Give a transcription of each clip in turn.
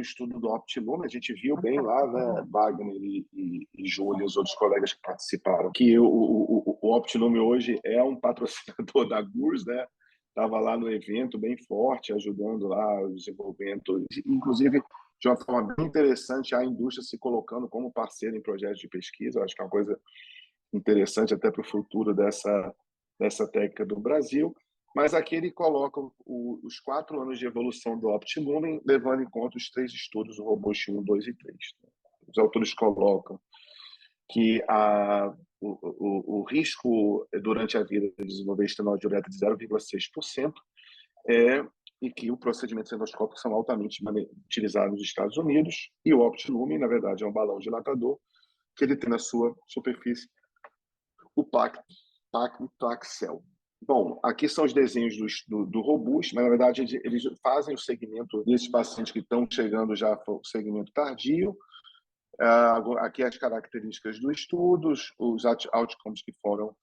o estudo do Optimum, a gente viu bem lá, né, Wagner e Júlio e os outros colegas que participaram, que o Optimum hoje é um patrocinador da GURS, né? Estava lá no evento bem forte, ajudando lá o desenvolvimento, inclusive de uma forma bem interessante, a indústria se colocando como parceira em projetos de pesquisa. Eu acho que é uma coisa interessante até para o futuro dessa técnica do Brasil. Mas aqui ele coloca os 4 anos de evolução do Optimum, levando em conta os 3 estudos, o Robust 1, 2 e 3. Os autores colocam que o risco durante a vida de desenvolver estenose diurética de 0,6%, e que os procedimentos endoscópicos são altamente utilizados nos Estados Unidos, e o Optimum, na verdade, é um balão dilatador que ele tem na sua superfície o paclitaxel. Bom, aqui são os desenhos do Robust, mas na verdade eles fazem o segmento desses pacientes que estão chegando já ao segmento tardio. Aqui as características do estudo, os outcomes que foram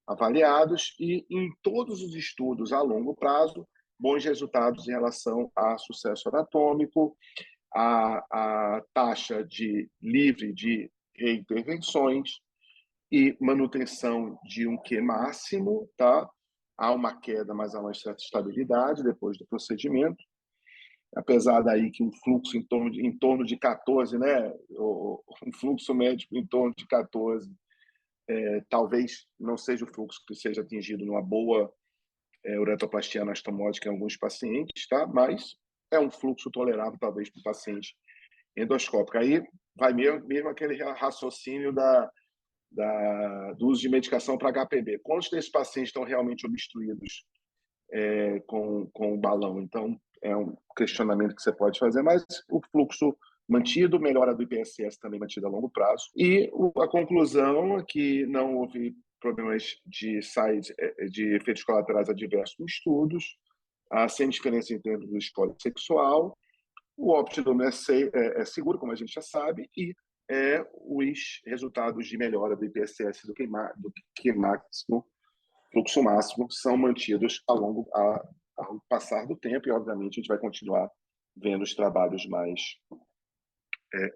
avaliados, e em todos os estudos a longo prazo, bons resultados em relação a sucesso anatômico, a taxa livre de reintervenções e manutenção de um Q máximo, tá? Há uma queda, mas há uma certa estabilidade depois do procedimento, apesar daí que um fluxo em torno de 14, né? Um fluxo médico em torno de 14, talvez não seja o fluxo que seja atingido numa boa uretoplastia anastomótica em alguns pacientes, tá? Mas é um fluxo tolerável, talvez, para o paciente endoscópico. Aí vai mesmo aquele raciocínio do uso de medicação para HPB. Quantos desses pacientes estão realmente obstruídos com o balão? Então, é um questionamento que você pode fazer, mas o fluxo mantido, melhora do IPSS também mantida a longo prazo. E a conclusão é que não houve problemas de efeitos colaterais adversos nos estudos, sem diferença em termos do escolha sexual. O Optimum é seguro, como a gente já sabe, e os resultados de melhora do IPSS do Q máximo, fluxo máximo, são mantidos ao passar do tempo, e obviamente a gente vai continuar vendo os trabalhos mais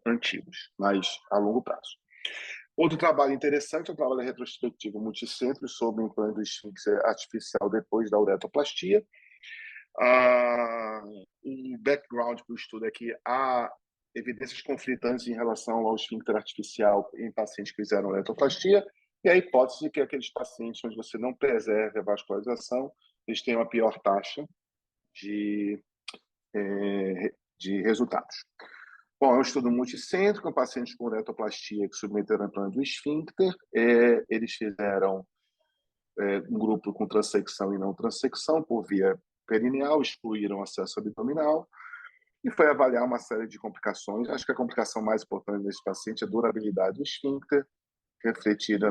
antigos, mas a longo prazo. Outro trabalho interessante é o trabalho retrospectivo multicêntrico sobre o implante do esfíncter artificial depois da uretoplastia. O background para o estudo é que há evidências conflitantes em relação ao esfíncter artificial em pacientes que fizeram uretoplastia, e a hipótese de que aqueles pacientes onde você não preserve a vascularização, eles têm uma pior taxa de resultados. Bom, é um estudo multicêntrico com pacientes com uretoplastia que submeteram implante do esfíncter. Eles fizeram um grupo com transecção e não transecção por via perineal, excluíram acesso abdominal, e foi avaliar uma série de complicações. Acho que a complicação mais importante nesse paciente é a durabilidade do esfíncter, refletida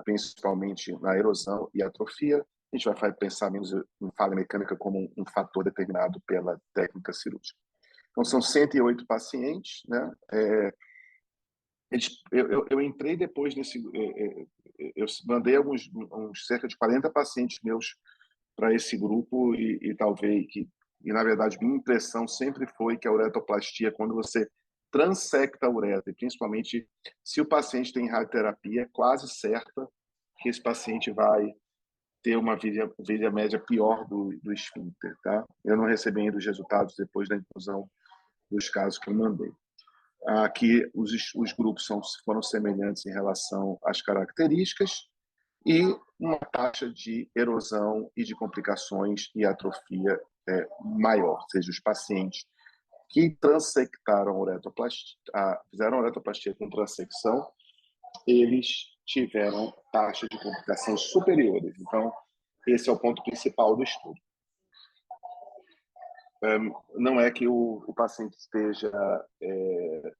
principalmente na erosão e atrofia. A gente vai pensar menos em falha mecânica como um fator determinado pela técnica cirúrgica. Então, são 108 pacientes, né? Eu entrei depois nesse... eu mandei cerca de 40 pacientes meus para esse grupo, e talvez na verdade, minha impressão sempre foi que a uretoplastia, quando você transecta a uretra, e principalmente se o paciente tem radioterapia, é quase certa que esse paciente vai ter uma vida média pior do esfíncter, tá? Eu não recebi ainda os resultados depois da inclusão dos casos que eu mandei. Aqui os grupos foram semelhantes em relação às características e uma taxa de erosão e de complicações e atrofia maior, ou seja, os pacientes que transectaram fizeram uretoplastia com transecção, eles tiveram taxas de complicações superiores. Então, esse é o ponto principal do estudo. Não é que o paciente esteja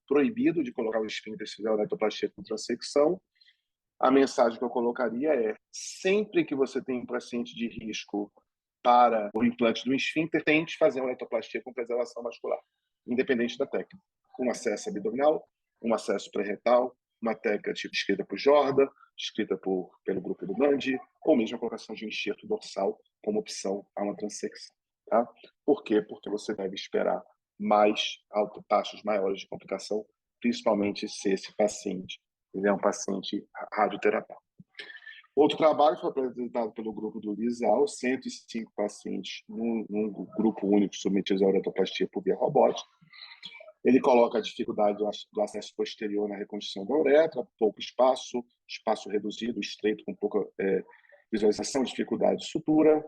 proibido de colocar o esfíncter se fizer uretoplastia com transecção. A mensagem que eu colocaria é: sempre que você tem um paciente de risco para o implante do esfíncter, tente fazer uma uretoplastia com preservação vascular, independente da técnica. Um acesso abdominal, um acesso pré-retal, uma técnica tipo escrita por Jordan, escrita pelo grupo do Nandi, ou mesmo a colocação de um enxerto dorsal como opção a uma transecção. Tá? Por quê? Porque você deve esperar taxas maiores de complicação, principalmente se esse paciente ele é um paciente radioterapeuta. Outro trabalho foi apresentado pelo grupo do Lisal, 105 pacientes num grupo único submetidos à uretoplastia por via robótica. Ele coloca a dificuldade do acesso posterior na reconstrução da uretra, pouco espaço, espaço reduzido, estreito, com pouca visualização, dificuldade de sutura,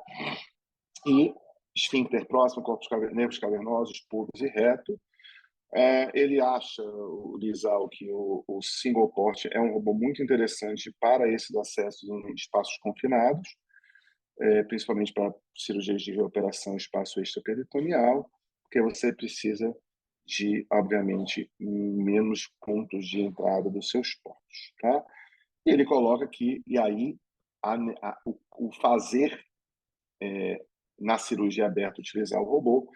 e esfíncter próximo, nervos cavernosos, puros e reto. Ele acha, o Lisal, que o single port é um robô muito interessante para esses acessos em espaços confinados, principalmente para cirurgias de reoperação espaço extraperitoneal, porque você precisa de, obviamente, menos pontos de entrada dos seus portos. Tá? E ele coloca que, e aí, o fazer na cirurgia aberta utilizar o robô,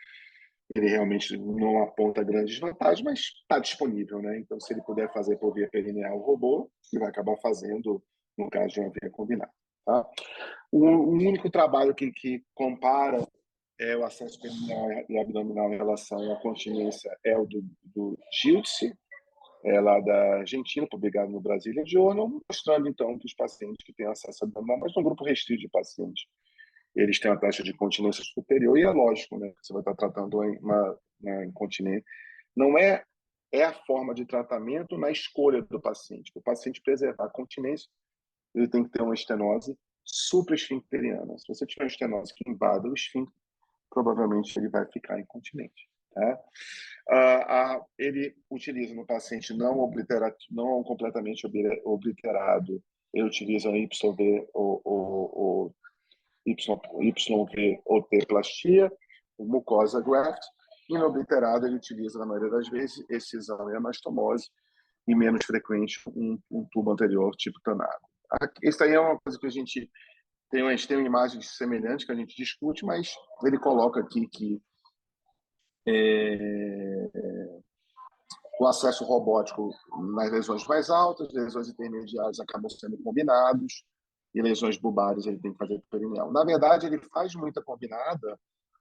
ele realmente não aponta grandes vantagens, mas está disponível, né? Então, se ele puder fazer por via perineal o robô, ele vai acabar fazendo no caso de uma via combinada. Tá? O único trabalho que compara o acesso perineal e abdominal em relação à continência é o do Giltse, lá da Argentina, publicado no Brasília Journal, mostrando, então, que os pacientes que têm acesso abdominal, mas num grupo restrito de pacientes, eles têm uma taxa de incontinência superior, e é lógico, né? Você vai estar tratando uma incontinência. Não é a forma de tratamento na escolha do paciente. Para o paciente preservar a continência, ele tem que ter uma estenose supraesfincteriana. Se você tiver uma estenose que invada o esfíncter, provavelmente ele vai ficar incontinente. Tá? Ele utiliza no paciente não completamente obliterado, ele utiliza o YV ou YV ou T-plastia, o mucosa graft. Inobliterado, ele utiliza, na maioria das vezes, excisão e anastomose, e menos frequente um tubo anterior tipo Tanago. Isso aí é uma coisa que a gente tem uma imagem semelhante que a gente discute, mas ele coloca aqui que o acesso robótico nas lesões mais altas, lesões intermediárias acabam sendo combinados, e lesões bulbares ele tem que fazer perineal. Na verdade, ele faz muita combinada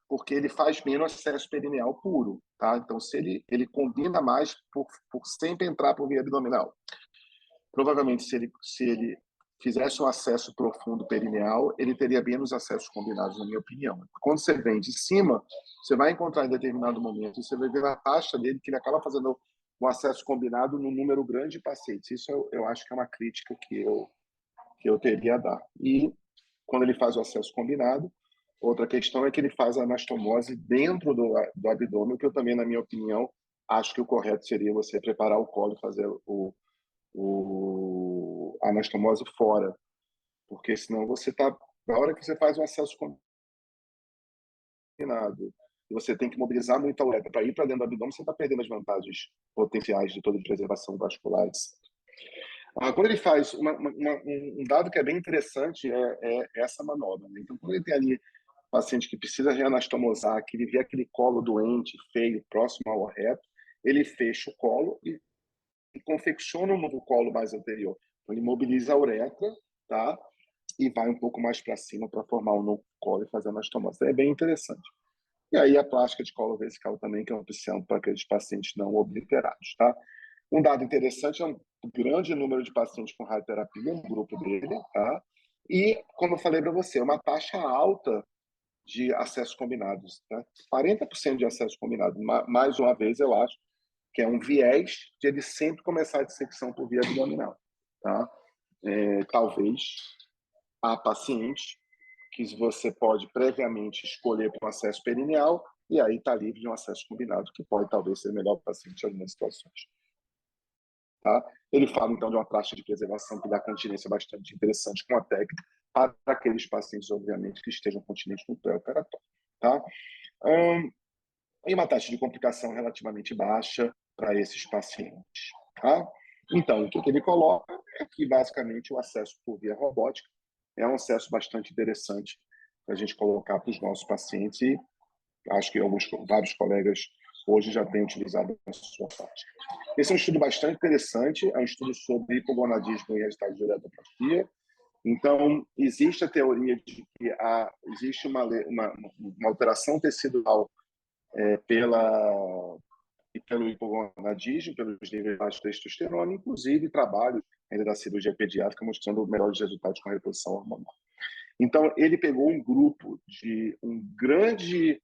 porque ele faz menos acesso perineal puro. Tá? Então, se ele combina mais por sempre entrar por via abdominal. Provavelmente, se ele fizesse um acesso profundo perineal, ele teria menos acessos combinados, na minha opinião. Quando você vem de cima, você vai encontrar em determinado momento, você vai ver na taxa dele que ele acaba fazendo um acesso combinado num número grande de pacientes. Isso eu acho que é uma crítica que eu teria a dar. E quando ele faz o acesso combinado, outra questão é que ele faz a anastomose dentro do abdômen, que eu também, na minha opinião, acho que o correto seria você preparar o colo e fazer a anastomose fora, porque senão você está, na hora que você faz um acesso combinado, e você tem que mobilizar muito a uretra para ir para dentro do abdômen, você está perdendo as vantagens potenciais de toda preservação vascular, etc. Quando ele faz um dado que é bem interessante é essa manobra. Né? Então, quando ele tem ali paciente que precisa reanastomosar, que ele vê aquele colo doente, feio, próximo ao reto, ele fecha o colo e confecciona um novo colo mais anterior. Então, ele mobiliza a uretra, tá? E vai um pouco mais para cima para formar um novo colo e fazer a anastomose. É bem interessante. E aí a plástica de colo vesical também, que é uma opção para aqueles pacientes não obliterados, tá? Um dado interessante é um grande número de pacientes com radioterapia no grupo dele, tá? E, como eu falei para você, uma taxa alta de acessos combinados, tá? 40% de acessos combinados. Mais uma vez, eu acho que é um viés de ele sempre começar a dissecção por via abdominal, tá? Talvez há pacientes que você pode previamente escolher para um acesso perineal e aí está livre de um acesso combinado, que pode talvez ser melhor para o paciente em algumas situações. Tá? Ele fala, então, de uma taxa de preservação que dá continência bastante interessante com a técnica para aqueles pacientes, obviamente, que estejam continentes no pré-operatório. Tá? E uma taxa de complicação relativamente baixa para esses pacientes. Tá? Então, o que ele coloca é que, basicamente, o acesso por via robótica é um acesso bastante interessante para a gente colocar para os nossos pacientes e acho que vários colegas hoje já têm utilizado na sua prática. Esse é um estudo bastante interessante, é um estudo sobre hipogonadismo e resultado de uretoplastia. Então, existe a teoria de que existe uma alteração tecidual pelo hipogonadismo, pelos níveis baixos de testosterona, inclusive trabalho ainda da cirurgia pediátrica mostrando melhores resultados com a reposição hormonal. Então, ele pegou um grupo de um grande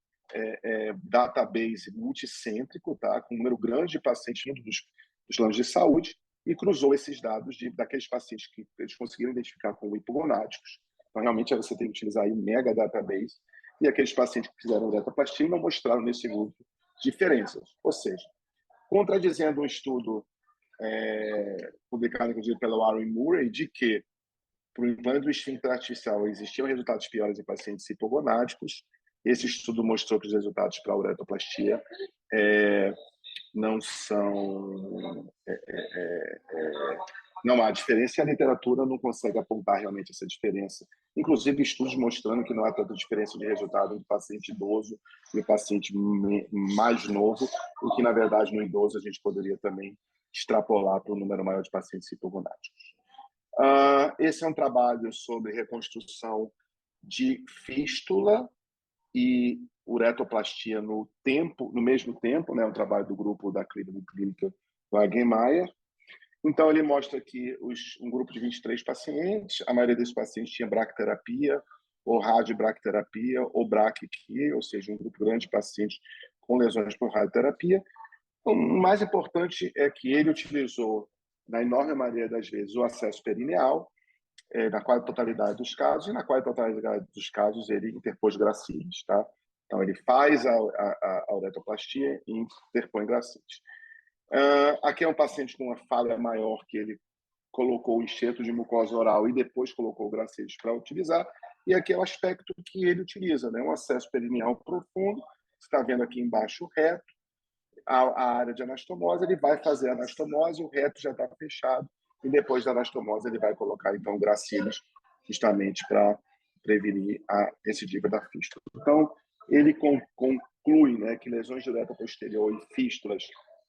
database multicêntrico, tá? Com um número grande de pacientes dos planos de saúde, e cruzou esses dados daqueles pacientes que eles conseguiram identificar como hipogonáticos. Então, realmente, você tem que utilizar aí um mega database, e aqueles pacientes que fizeram uretoplastia não mostraram nesse grupo diferenças. Ou seja, contradizendo um estudo publicado, inclusive, pela Warren Murray, de que para o implante do esfíncter artificial existiam resultados piores em pacientes hipogonádicos. Esse estudo mostrou que os resultados para a uretoplastia não são... não há diferença, e a literatura não consegue apontar realmente essa diferença. Inclusive, estudos mostrando que não há tanta diferença de resultado entre o paciente idoso e o paciente mais novo, o que, na verdade, no idoso a gente poderia também extrapolar para um número maior de pacientes hipogonáticos. Esse é um trabalho sobre reconstrução de fístula e uretoplastia no mesmo tempo, né? Um trabalho do grupo da clínica Wagenmeier. Então, ele mostra que um grupo de 23 pacientes, a maioria desses pacientes tinha bracterapia, ou radiobracterapia, ou braquiquia, ou seja, um grupo grande de pacientes com lesões por radioterapia. O mais importante é que ele utilizou, na enorme maioria das vezes, o acesso perineal, na quase totalidade dos casos, e na quase totalidade dos casos ele interpôs gracilis, tá? Então, ele faz a uretoplastia e interpõe gracilis. Aqui é um paciente com uma falha maior, que ele colocou o enxerto de mucosa oral e depois colocou o gracilis para utilizar, e aqui é o aspecto que ele utiliza, né? Um acesso perineal profundo, você está vendo aqui embaixo o reto, a área de anastomose, ele vai fazer a anastomose, o reto já está fechado, e depois da anastomose ele vai colocar, então, o gracilis, justamente para prevenir a recidiva da fístula. Então, ele conclui, né, que lesões de uretra posterior e fístulas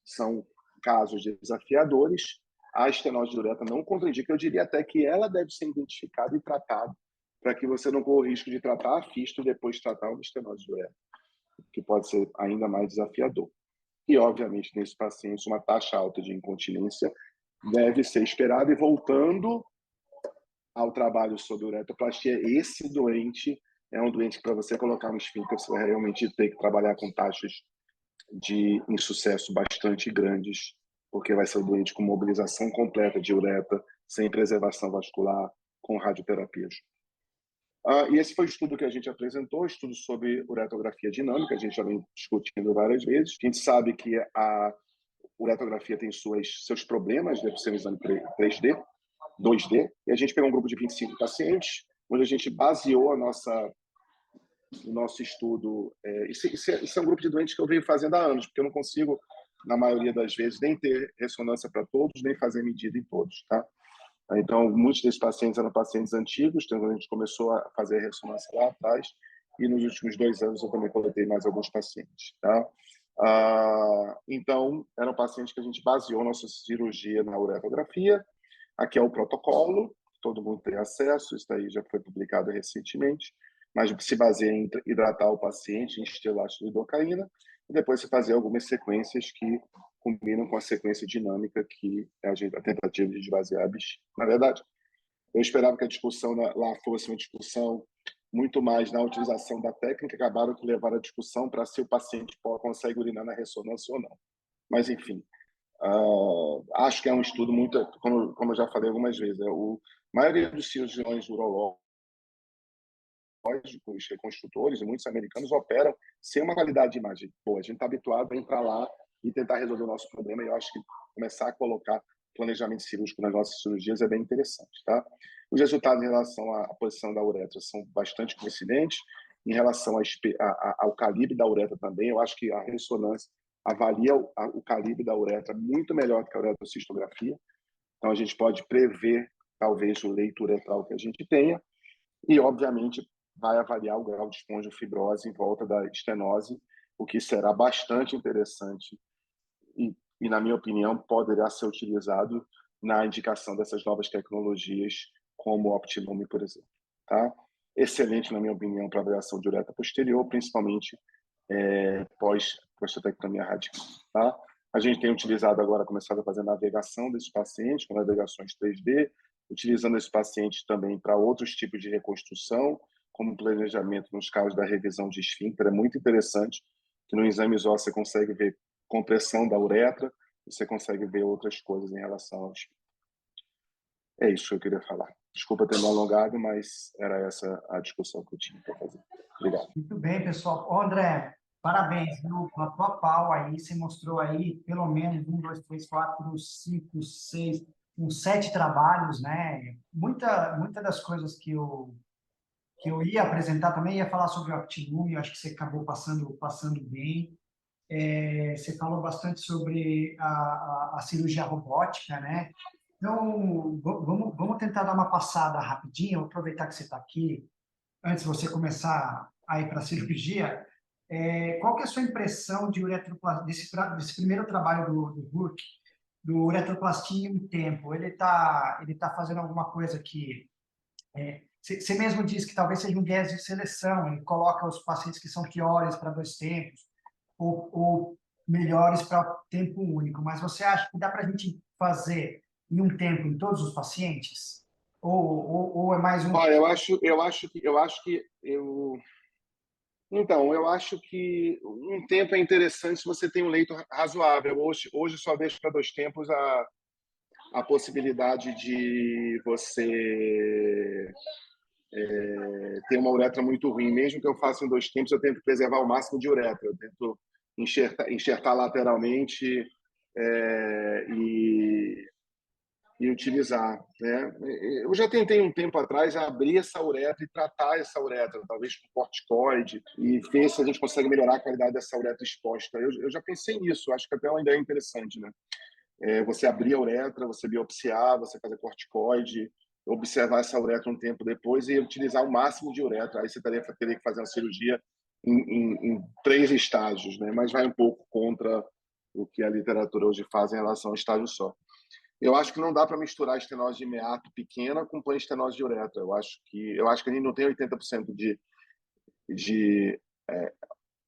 são casos desafiadores. A estenose de uretra não contraindica, eu diria até que ela deve ser identificada e tratada, para que você não corra o risco de tratar a fístula e depois tratar uma estenose de uretra, que pode ser ainda mais desafiador. E, obviamente, nesses pacientes, uma taxa alta de incontinência deve ser esperada. E voltando ao trabalho sobre uretoplastia, esse doente é um doente que, para você colocar no esfíncter, você vai realmente ter que trabalhar com taxas de insucesso bastante grandes, porque vai ser um doente com mobilização completa de uretra, sem preservação vascular, com radioterapias. E esse foi o estudo que a gente apresentou, estudo sobre uretografia dinâmica, a gente já vem discutindo várias vezes. A gente sabe que a uretografia tem seus problemas, deve ser um exame 3D, 2D, e a gente pegou um grupo de 25 pacientes, onde a gente baseou o nosso estudo. Isso é um grupo de doentes que eu venho fazendo há anos, porque eu não consigo, na maioria das vezes, nem ter ressonância para todos, nem fazer medida em todos, tá? Então, muitos desses pacientes eram pacientes antigos, então a gente começou a fazer ressonância lá atrás, e nos últimos 2 anos eu também coletei mais alguns pacientes, tá? Então, eram pacientes que a gente baseou nossa cirurgia na uretografia. Aqui é o protocolo, todo mundo tem acesso, isso aí já foi publicado recentemente, mas se baseia em hidratar o paciente em esteolato de lidocaína, e depois você fazer algumas sequências que combinam com a sequência dinâmica, que é a tentativa de esvaziar a bexiga. Na verdade, eu esperava que a discussão lá fosse uma discussão muito mais na utilização da técnica, acabaram que levaram a discussão para se o paciente consegue urinar na ressonância ou não. Mas, enfim, acho que é um estudo muito, como eu já falei algumas vezes, a maioria dos cirurgiões urológicos, os reconstrutores e muitos americanos operam sem uma qualidade de imagem. Pô, a gente está habituado a entrar lá e tentar resolver o nosso problema, e eu acho que começar a colocar planejamento cirúrgico nas nossas cirurgias é bem interessante, tá? Os resultados em relação à posição da uretra são bastante coincidentes. Em relação ao calibre da uretra também, eu acho que a ressonância avalia o calibre da uretra muito melhor do que a uretrocistografia. Então, a gente pode prever, talvez, o leito uretral que a gente tenha, e, obviamente, vai avaliar o grau de espongiofibrose em volta da estenose, o que será bastante interessante e, na minha opinião, poderá ser utilizado na indicação dessas novas tecnologias, como o Optilume, por exemplo. Tá? Excelente, na minha opinião, para avaliação de uretra posterior, principalmente pós-prostatectomia radical, tá? A gente tem utilizado agora, começado a fazer navegação desses pacientes, com navegações 3D, utilizando esses pacientes também para outros tipos de reconstrução, como planejamento nos casos da revisão de esfíncter. É muito interessante que no exame ISO você consegue ver compressão da uretra, e você consegue ver outras coisas em relação ao esfíncter. É isso que eu queria falar. Desculpa ter me alongado, mas era essa a discussão que eu tinha para fazer. Obrigado. Muito bem, pessoal. Ô, André, parabéns, viu? A tua pau aí, você mostrou aí pelo menos 1, 2, 3, 4, 5, 6, uns 7 trabalhos, né? Muita das coisas que eu ia apresentar também, ia falar sobre o Aptilume, eu acho que você acabou passando bem. Você falou bastante sobre a cirurgia robótica, né? Então, vamos tentar dar uma passada rapidinho, vou aproveitar que você está aqui, antes de você começar a ir para a cirurgia. Qual que é a sua impressão de desse primeiro trabalho do Burke, do uretroplastia em tempo? Ele tá fazendo alguma coisa que... Você mesmo disse que talvez seja um viés de seleção, ele coloca os pacientes que são piores para 2 tempos, ou melhores para tempo único, mas você acha que dá para a gente fazer em um tempo em todos os pacientes? Ou é mais um... Olha, eu acho que um tempo é interessante se você tem um leito razoável. Hoje só vejo para 2 tempos a possibilidade de você ter uma uretra muito ruim. Mesmo que eu faça em 2 tempos, eu tento preservar o máximo de uretra. Eu tento enxertar lateralmente e utilizar, né? Eu já tentei um tempo atrás abrir essa uretra e tratar essa uretra, talvez com corticoide, e ver se a gente consegue melhorar a qualidade dessa uretra exposta. Eu já pensei nisso, acho que até é uma ideia interessante, né? Você abrir a uretra, você biopsiar, você fazer corticoide, observar essa uretra um tempo depois e utilizar o máximo de uretra. Aí você teria que fazer uma cirurgia em 3 estágios, né? Mas vai um pouco contra o que a literatura hoje faz em relação ao estágio só. Eu acho que não dá para misturar estenose de meato pequena com estenose de uretra. Eu acho que a gente não tem 80% de,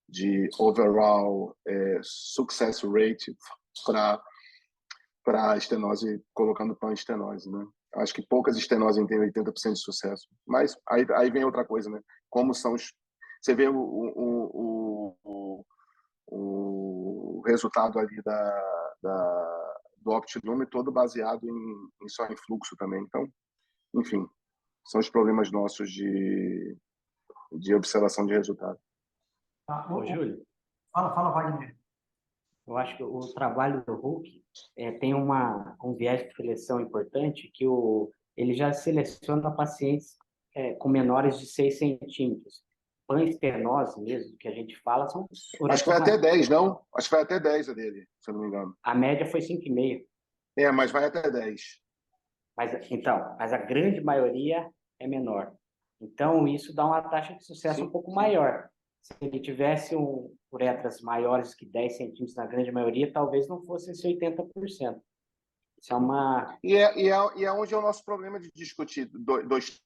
de overall success rate para estenose, colocando pan-estenose, né? Eu acho que poucas estenoses têm 80% de sucesso. Mas aí vem outra coisa, né? Como são os... Você vê o resultado ali do Optilume todo baseado só em fluxo também. Então, enfim, são os problemas nossos de observação de resultado. Ô, Júlio. Fala, Wagner. Eu acho que o trabalho do Hulk tem um viés de seleção importante, que ele já seleciona pacientes com menores de 6 centímetros. Panestenose mesmo, que a gente fala, são... Acho que vai até 10, não? Acho que vai até 10 a dele, se eu não me engano. A média foi 5,5. Mas vai até 10. Mas a grande maioria é menor. Então, isso dá uma taxa de sucesso um pouco maior. Se ele tivesse uretras maiores que 10 centímetros na grande maioria, talvez não fosse esse 80%. Isso é uma... E é onde é o nosso problema de discutir 2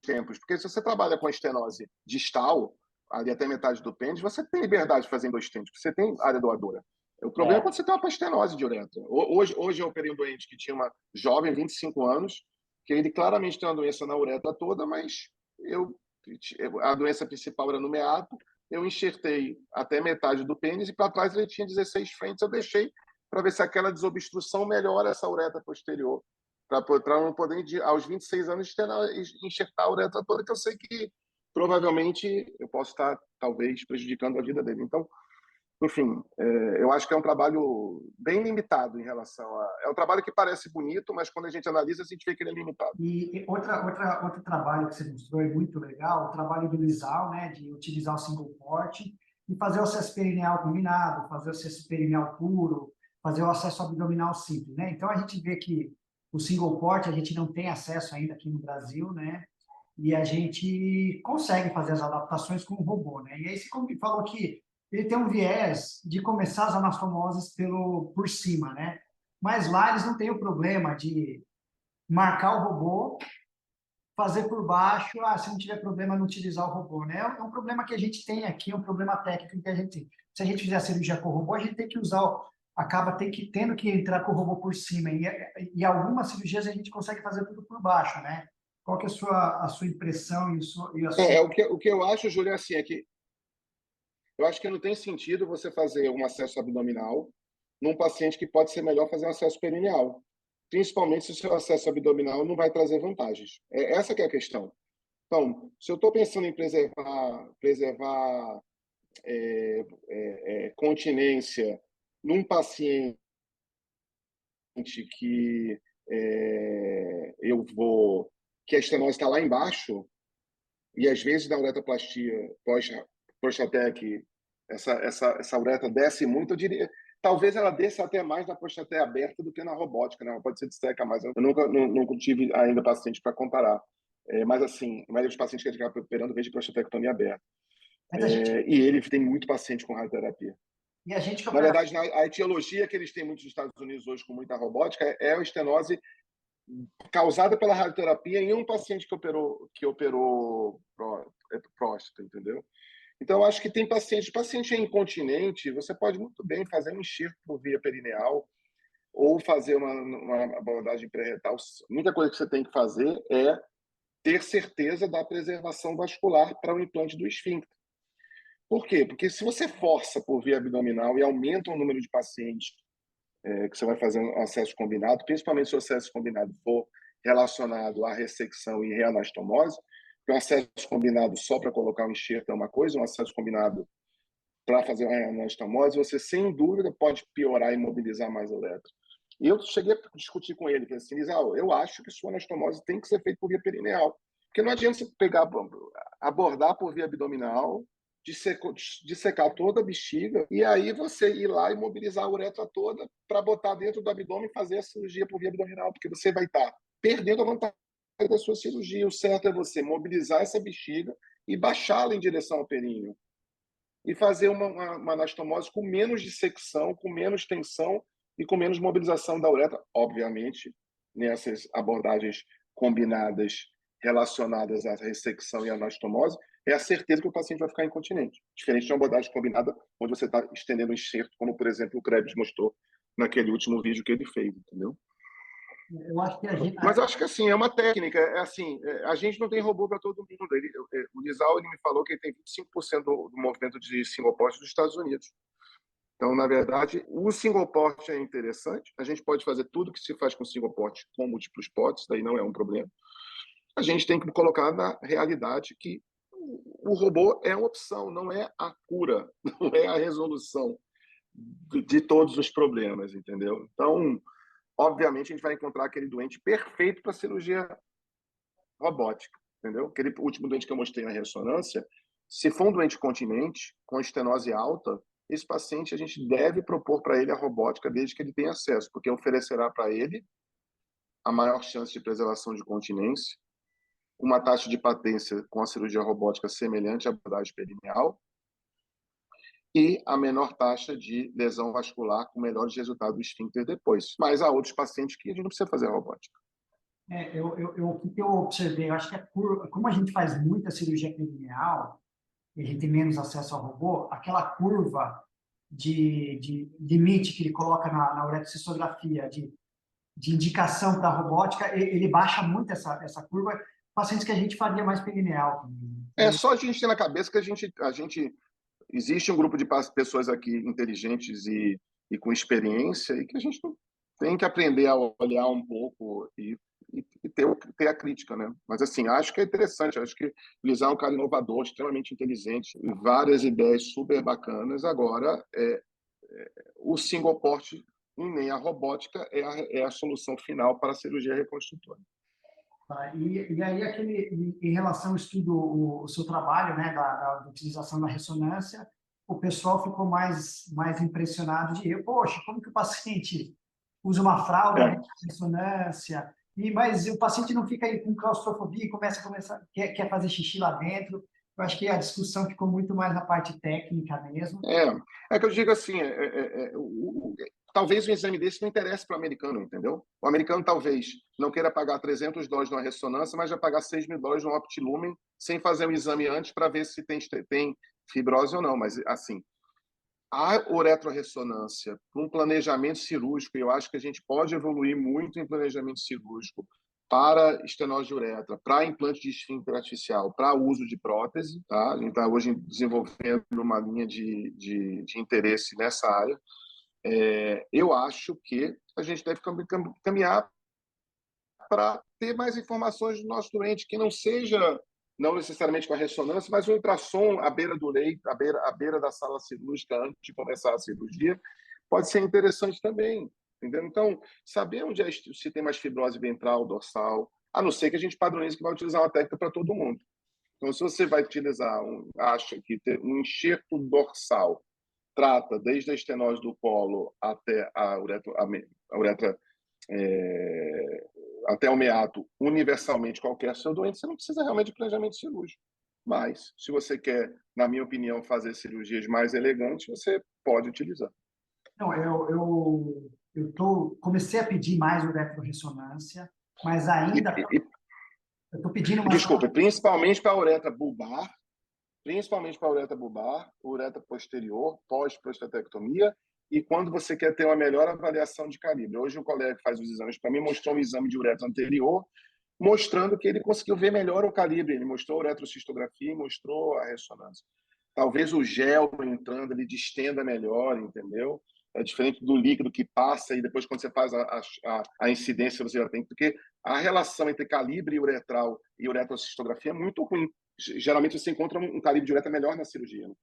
tempos. Porque se você trabalha com a estenose distal, ali até metade do pênis, você tem liberdade de fazer em 2 tempos. Você tem área doadora. O problema é quando você tem uma panstenose de uretra. Hoje eu operei um doente que tinha uma jovem, 25 anos, que ele claramente tem uma doença na uretra toda, mas a doença principal era no meato, eu enxertei até metade do pênis e para trás ele tinha 16 frentes, eu deixei para ver se aquela desobstrução melhora essa uretra posterior, para não poder, aos 26 anos, enxertar a uretra toda, que eu sei que provavelmente eu posso estar, talvez, prejudicando a vida dele. Então, enfim, eu acho que é um trabalho bem limitado em relação a... É um trabalho que parece bonito, mas quando a gente analisa, a gente vê que ele é limitado. E outro trabalho que você mostrou é muito legal, o trabalho do Lisal, né, de utilizar o single port e fazer o acesso perineal combinado, fazer o acesso perineal puro, fazer o acesso abdominal simples, né? Então, a gente vê que o single port a gente não tem acesso ainda aqui no Brasil, né? E a gente consegue fazer as adaptações com o robô, né? E aí você falou que ele tem um viés de começar as anastomoses por cima, né? Mas lá eles não têm o problema de marcar o robô fazer por baixo, se não tiver problema não utilizar o robô, né? É um problema que a gente tem aqui, é um problema técnico que a gente tem. Se a gente fizer a cirurgia com o robô, a gente tem que usar, acaba tendo que entrar com o robô por cima. E algumas cirurgias a gente consegue fazer tudo por baixo, né? Qual que é a sua impressão e a sua... O que eu acho, Júlio, é assim, é que eu acho que não tem sentido você fazer um acesso abdominal num paciente que pode ser melhor fazer um acesso perineal, principalmente se o seu acesso abdominal não vai trazer vantagens. Essa que é a questão. Então, se eu estou pensando em preservar continência num paciente que que a estenose está lá embaixo, e às vezes na uretroplastia prostatec, essa uretra desce muito, eu diria, talvez ela desça até mais na prostateia aberta do que na robótica, né? Ela pode ser disseca mais. Eu nunca tive ainda paciente para comparar. Mas assim, a maioria dos pacientes que a gente acaba operando vem de prostatectomia aberta. E ele tem muito paciente com radioterapia. E a gente que Na verdade, a etiologia que eles têm muito nos Estados Unidos hoje com muita robótica é a estenose causada pela radioterapia em um paciente que operou próstata, entendeu? Então, eu acho que tem paciente incontinente, você pode muito bem fazer um enxerto por via perineal ou fazer uma abordagem pré-retal. Muita coisa que você tem que fazer é ter certeza da preservação vascular para o implante do esfíncter. Por quê? Porque se você força por via abdominal e aumenta o número de pacientes que você vai fazer um acesso combinado, principalmente se o acesso combinado for relacionado à ressecção e reanastomose, porque um acesso combinado só para colocar um enxerto é uma coisa, um acesso combinado para fazer uma reanastomose, você sem dúvida pode piorar e imobilizar mais o uretra. E eu cheguei a discutir com ele, falei assim, eu acho que sua anastomose tem que ser feita por via perineal, porque não adianta você abordar por via abdominal, dissecar toda a bexiga e aí você ir lá e mobilizar a uretra toda para botar dentro do abdômen e fazer a cirurgia por via abdominal, porque você vai estar perdendo a vantagem da sua cirurgia. O certo é você mobilizar essa bexiga e baixá-la em direção ao períneo e fazer uma anastomose com menos dissecção, com menos tensão e com menos mobilização da uretra, obviamente, nessas abordagens combinadas relacionadas à ressecção e à anastomose, é a certeza que o paciente vai ficar incontinente. Diferente de uma abordagem combinada, onde você está estendendo o enxerto, como, por exemplo, o Krebs mostrou naquele último vídeo que ele fez, entendeu? Eu acho que a gente... Mas eu acho que assim, é uma técnica. A gente não tem robô para todo mundo. O Nizal me falou que ele tem 25% do movimento de single port dos Estados Unidos. Então, na verdade, o single port é interessante. A gente pode fazer tudo que se faz com single port com múltiplos ports, daí não é um problema. A gente tem que colocar na realidade que o robô é uma opção, não é a cura, não é a resolução de todos os problemas, entendeu? Então, obviamente, a gente vai encontrar aquele doente perfeito para cirurgia robótica, entendeu? Aquele último doente que eu mostrei na ressonância, se for um doente continente, com estenose alta, esse paciente a gente deve propor para ele a robótica desde que ele tenha acesso, porque oferecerá para ele a maior chance de preservação de continência, uma taxa de patência com a cirurgia robótica semelhante à abordagem perineal e a menor taxa de lesão vascular com melhores resultados do esfíncter depois. Mas há outros pacientes que a gente não precisa fazer robótica. O que eu observei, eu acho que como a gente faz muita cirurgia perineal e a gente tem menos acesso ao robô, aquela curva de limite que ele coloca na uretrocistografia de indicação para a robótica, ele baixa muito essa curva, pacientes que a gente faria mais perineal também. É só a gente ter na cabeça que existe um grupo de pessoas aqui inteligentes e com experiência e que a gente tem que aprender a olhar um pouco e ter a crítica, né? Mas assim, acho que é interessante, acho que o Lisão é um cara inovador, extremamente inteligente, várias ideias super bacanas. Agora, o single port e nem a robótica é a solução final para a cirurgia reconstrutora. Tá? E aí, em relação ao estudo, o seu trabalho, né, da utilização da ressonância, o pessoal ficou mais impressionado poxa, como que o paciente usa uma fralda de ressonância, mas o paciente não fica aí com claustrofobia e quer fazer xixi lá dentro. Eu acho que a discussão ficou muito mais na parte técnica mesmo. É que eu digo assim, talvez um exame desse não interesse para o americano, entendeu? O americano talvez não queira pagar $300 numa ressonância, mas já pagar $6.000 no Optilumen sem fazer um exame antes para ver se tem fibrose ou não. Mas, assim, a uretroressonância para um planejamento cirúrgico, eu acho que a gente pode evoluir muito em planejamento cirúrgico para estenose de uretra, para implante de esfíncter artificial, para uso de prótese. Tá? A gente está hoje desenvolvendo uma linha de interesse nessa área. Eu acho que a gente deve caminhar para ter mais informações do nosso doente, que não seja, não necessariamente com a ressonância, mas um ultrassom à beira do leito, à beira da sala cirúrgica, antes de começar a cirurgia, pode ser interessante também. Entendeu? Então, saber onde se tem mais fibrose ventral, dorsal, a não ser que a gente padronize que vai utilizar uma técnica para todo mundo. Então, se você vai utilizar, acha que ter um enxerto dorsal trata desde a estenose do colo até a uretra até o meato, universalmente qualquer seu doente, você não precisa realmente de planejamento cirúrgico. Mas, se você quer, na minha opinião, fazer cirurgias mais elegantes, você pode utilizar. Não, comecei a pedir mais uretroressonância, mas ainda eu estou pedindo uma... Desculpa, principalmente para a uretra bulbar, uretra posterior, pós-prostatectomia, e quando você quer ter uma melhor avaliação de calibre. Hoje o colega que faz os exames para mim mostrou um exame de uretra anterior, mostrando que ele conseguiu ver melhor o calibre. Ele mostrou a uretrocistografia e mostrou a ressonância. Talvez o gel entrando, ele distenda melhor, entendeu? É diferente do líquido que passa e depois quando você faz a incidência você já tem, porque a relação entre calibre uretral e uretrocistografia é muito ruim. Geralmente você encontra um calibre de uretra melhor na cirurgia. Né?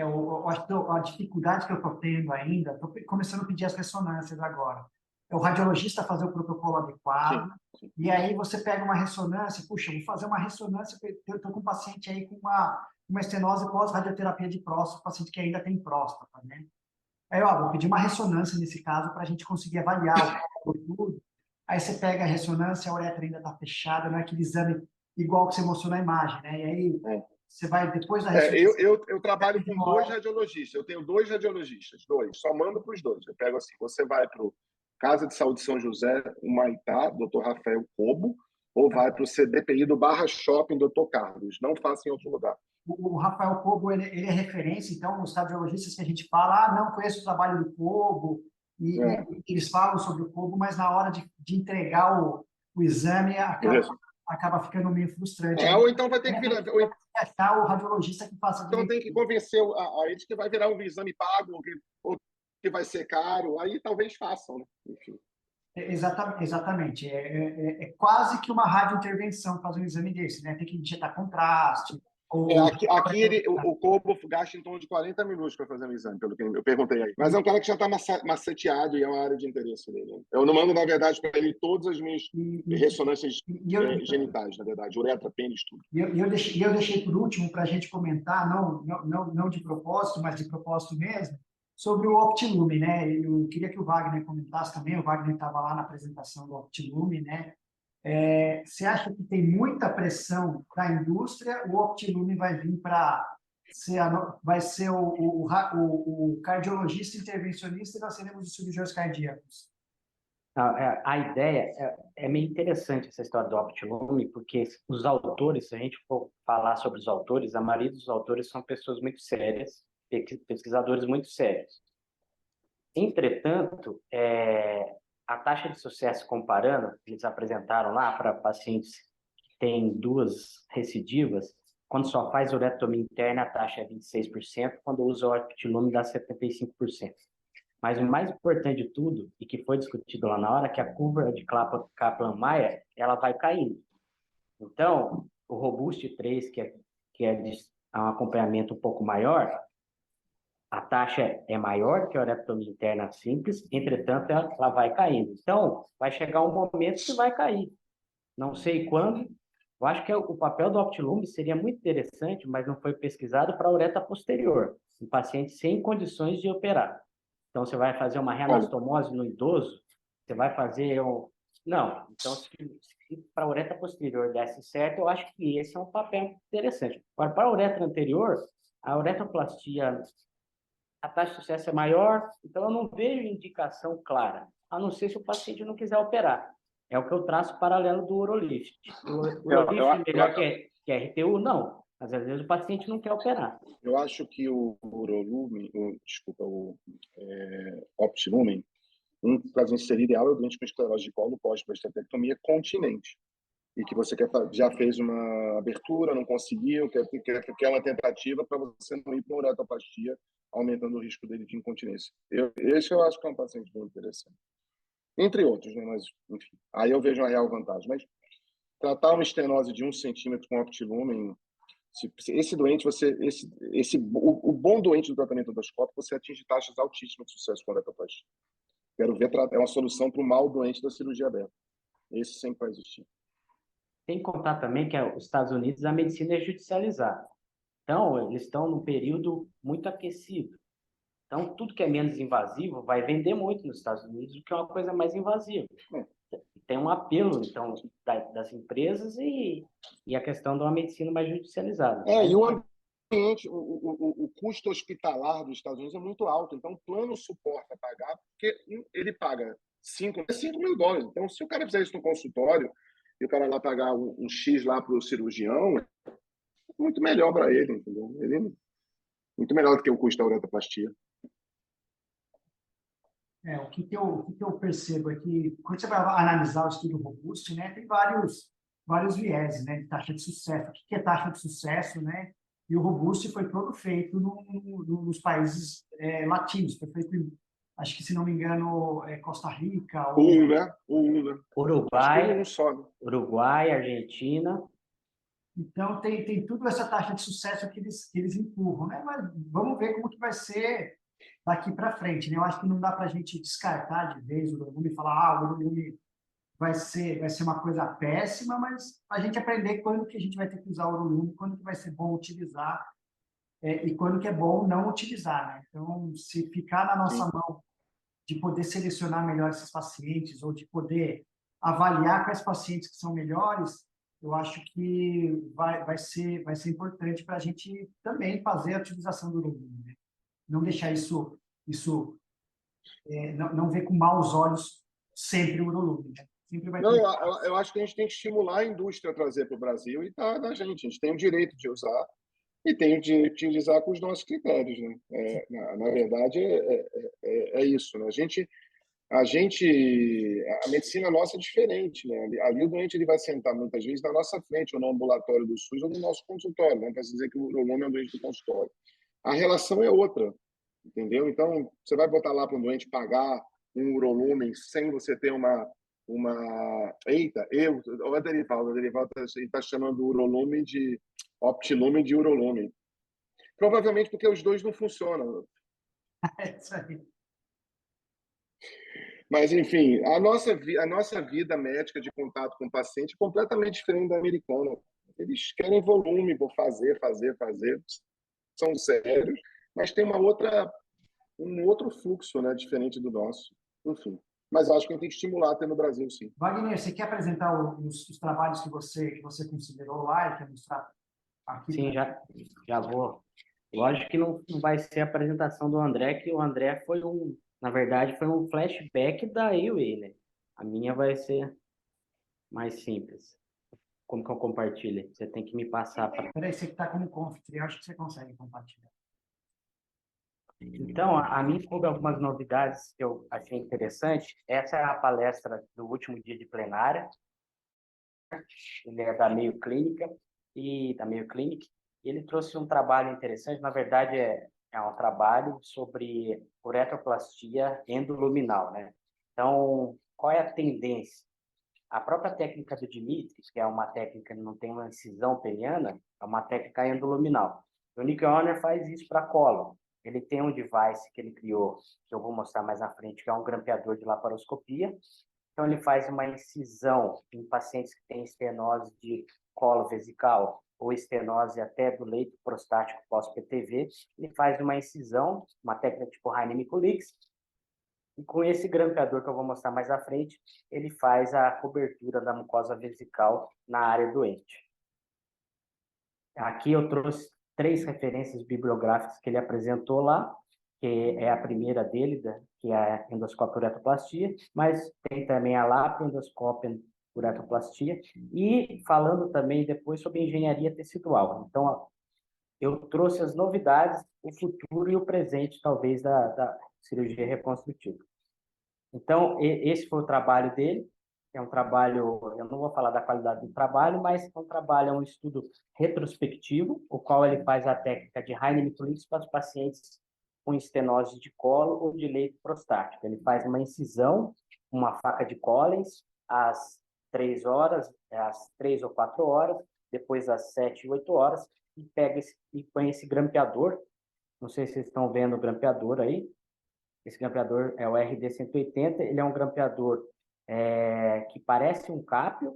Eu acho que a dificuldade que eu estou tendo ainda, estou começando a pedir as ressonâncias agora. É o radiologista fazer o protocolo adequado, sim. E aí você pega uma ressonância, puxa, vou fazer uma ressonância, eu estou com um paciente aí com uma estenose pós-radioterapia de próstata, paciente que ainda tem próstata, né? Aí, vou pedir uma ressonância nesse caso para a gente conseguir avaliar o tudo. Aí você pega a ressonância, a uretra ainda está fechada, não é aquele exame igual que você mostrou na imagem, né? E aí você vai depois da ressonância... Eu trabalho com 2 radiologistas, eu tenho 2 radiologistas, só mando para os 2. Eu pego assim, você vai para o Casa de Saúde São José, Humaitá, Dr. Rafael Cobo, ou vai para o CDPI do Barra Shopping, Dr. Carlos. Não faça em outro lugar. O Rafael Cobo, ele é referência, então, os cardiologistas que a gente fala, não conheço o trabalho do Cobo, e eles falam sobre o Cobo, mas na hora de entregar o exame, acaba ficando meio frustrante. Ou então vai ter que virar... achar o radiologista que faça... Então tem que convencer a eles que vai virar um exame pago, ou que vai ser caro, aí talvez façam, né? Enfim. Exatamente. É quase que uma radiointervenção fazer um exame desse, né? Tem que injetar contraste. Aqui o Cobo gasta em torno de 40 minutos para fazer um exame, pelo que eu perguntei aí. Mas é um cara que já está maceteado e é uma área de interesse dele. Né? Eu não mando, na verdade, para ele todas as minhas ressonâncias genitais, na verdade, uretra, pênis, tudo. E eu deixei por último para a gente comentar, não de propósito, mas de propósito mesmo, sobre o Optilume, né? Eu queria que o Wagner comentasse também, o Wagner estava lá na apresentação do Optilume, né? Você acha que tem muita pressão da indústria? O Optilume vai vir para vai ser o cardiologista intervencionista e nós seremos os cirurgiões cardíacos? A ideia é meio interessante essa história do Optilume, porque os autores, se a gente for falar sobre os autores, a maioria dos autores são pessoas muito sérias, pesquisadores muito sérios. Entretanto, a taxa de sucesso comparando, eles apresentaram lá para pacientes que têm 2 recidivas, quando só faz uretomia interna, a taxa é 26%, quando usa o Optilume dá 75%. Mas o mais importante de tudo, e que foi discutido lá na hora, é que a curva de Kaplan-Meier, ela vai caindo. Então, o Robust 3, que é um acompanhamento um pouco maior, a taxa é maior que a uretomia interna simples, entretanto, ela vai caindo. Então, vai chegar um momento que vai cair. Não sei quando. Eu acho que o papel do Optilume seria muito interessante, mas não foi pesquisado para a uretra posterior, em pacientes sem condições de operar. Então, você vai fazer uma reanastomose no idoso, você vai fazer Não. Então, se se para a uretra posterior desse certo, eu acho que esse é um papel interessante. Agora, para a uretra anterior, a uretroplastia, a taxa de sucesso é maior, então eu não vejo indicação clara, a não ser se o paciente não quiser operar. É o que eu traço paralelo do Urolift. O Urolift é melhor que a RTU? Não. Mas às vezes o paciente não quer operar. Eu acho que o urolumen, Optilumen, um paciente seria ideal é o doente com esclerose de colo pós-prostatectomia continente. E que você já fez uma abertura, não conseguiu, quer uma tentativa para você não ir para uma uretoplastia, aumentando o risco dele de incontinência. Esse eu acho que é um paciente bem interessante. Entre outros, né? Mas, enfim, aí eu vejo uma real vantagem. Mas tratar uma estenose de 1 centímetro com Optilumen, esse doente, o bom doente do tratamento endoscópico, você atinge taxas altíssimas de sucesso com uretoplastia. Quero ver, é uma solução para o mal doente da cirurgia aberta. Esse sempre vai existir. Tem que contar também que os Estados Unidos a medicina é judicializada. Então, eles estão num período muito aquecido. Então, tudo que é menos invasivo vai vender muito nos Estados Unidos do que uma coisa mais invasiva. Tem um apelo, então, das empresas e a questão de uma medicina mais judicializada. E o ambiente, o custo hospitalar dos Estados Unidos é muito alto. Então, o plano suporta pagar, porque ele paga 5 mil dólares. Então, se o cara fizer isso no consultório e o cara lá pagar um X lá para o cirurgião, é muito melhor para ele, entendeu? Muito melhor do que o custo da uretoplastia. O que eu percebo é que, quando você vai analisar o estudo robusto, né, tem vários vieses, né, de taxa de sucesso. O que é taxa de sucesso, né? E o robusto foi todo feito nos países latinos. Foi feito, acho que, se não me engano, Costa Rica. Né? Uruguai, só, né? Uruguai, Argentina. Então, tem tudo essa taxa de sucesso que eles empurram, né? Mas vamos ver como que vai ser daqui para frente, né? Eu acho que não dá para a gente descartar de vez o urolume e falar, o urolume vai ser uma coisa péssima, mas a gente aprender quando que a gente vai ter que usar o urolume, quando que vai ser bom utilizar e quando que é bom não utilizar, né? Então, se ficar na nossa mão de poder selecionar melhor esses pacientes ou de poder avaliar quais pacientes que são melhores, eu acho que vai ser importante para a gente também fazer a utilização do urolume, né? Não deixar isso não ver com maus olhos sempre o urolume, né? Sempre vai ter... eu acho que a gente tem que estimular a indústria a trazer para o Brasil e tá na gente. A gente tem o direito de usar e tem o direito de utilizar com os nossos critérios, né? Na verdade, é isso, né? A medicina nossa é diferente, né? Ali o doente ele vai sentar muitas vezes na nossa frente, ou no ambulatório do SUS, ou no nosso consultório, né? Para dizer que o urolome é um doente do consultório. A relação é outra, entendeu? Então, você vai botar lá para um doente pagar um urolumen sem você ter Eita, o Derival está chamando o urolumen de Optilumen de urolumen. Provavelmente porque os dois não funcionam. É isso aí. Mas, enfim, a nossa vida médica de contato com o paciente é completamente diferente da americana. Eles querem volume por fazer, são sérios, mas tem um outro fluxo, né, diferente do nosso. Enfim, mas acho que a gente tem que estimular até no Brasil, sim. Wagner, você quer apresentar os trabalhos que você considerou lá e quer mostrar aqui? Sim, já vou. Lógico que não vai ser a apresentação do André, que o André na verdade, foi um flashback da AUA, né? A minha vai ser mais simples. Como que eu compartilho? Você tem que me passar para... Peraí, você que está como conf, eu acho que você consegue compartilhar. Então, a mim coube algumas novidades que eu achei interessante. Essa é a palestra do último dia de plenária. Ele é da Mayo Clinic, e ele trouxe um trabalho interessante. Na verdade, é um trabalho sobre uretroplastia endoluminal, né? Então, qual é a tendência? A própria técnica do Dimitri, que é uma técnica que não tem uma incisão peniana, é uma técnica endoluminal. O Nick Horner faz isso para colo. Ele tem um device que ele criou, que eu vou mostrar mais na frente, que é um grampeador de laparoscopia. Então, ele faz uma incisão em pacientes que têm estenose de colo vesical ou estenose até do leito prostático pós-PTV. Ele faz uma incisão, uma técnica tipo Heine-Mikulix, E com esse grampeador que eu vou mostrar mais à frente, ele faz a cobertura da mucosa vesical na área doente. Aqui eu trouxe 3 referências bibliográficas que ele apresentou lá, que é a primeira dele, que é a endoscópio uretoplastia, mas tem também a laparoscópio uretoplastia, e falando também depois sobre engenharia tecidual. Então, eu trouxe as novidades, o futuro e o presente, talvez, da cirurgia reconstrutiva. Então, esse foi o trabalho dele. É um trabalho, eu não vou falar da qualidade do trabalho, mas é um trabalho, é um estudo retrospectivo, o qual ele faz a técnica de Heine-Mikulix para os pacientes com estenose de colo ou de leito prostático. Ele faz uma incisão, uma faca de Collins, às 3 horas, às 3 ou 4 horas, depois às 7 e 8 horas, e pega e põe esse grampeador. Não sei se vocês estão vendo o grampeador aí. Esse grampeador é o RD-180, ele é um grampeador que parece um cápio,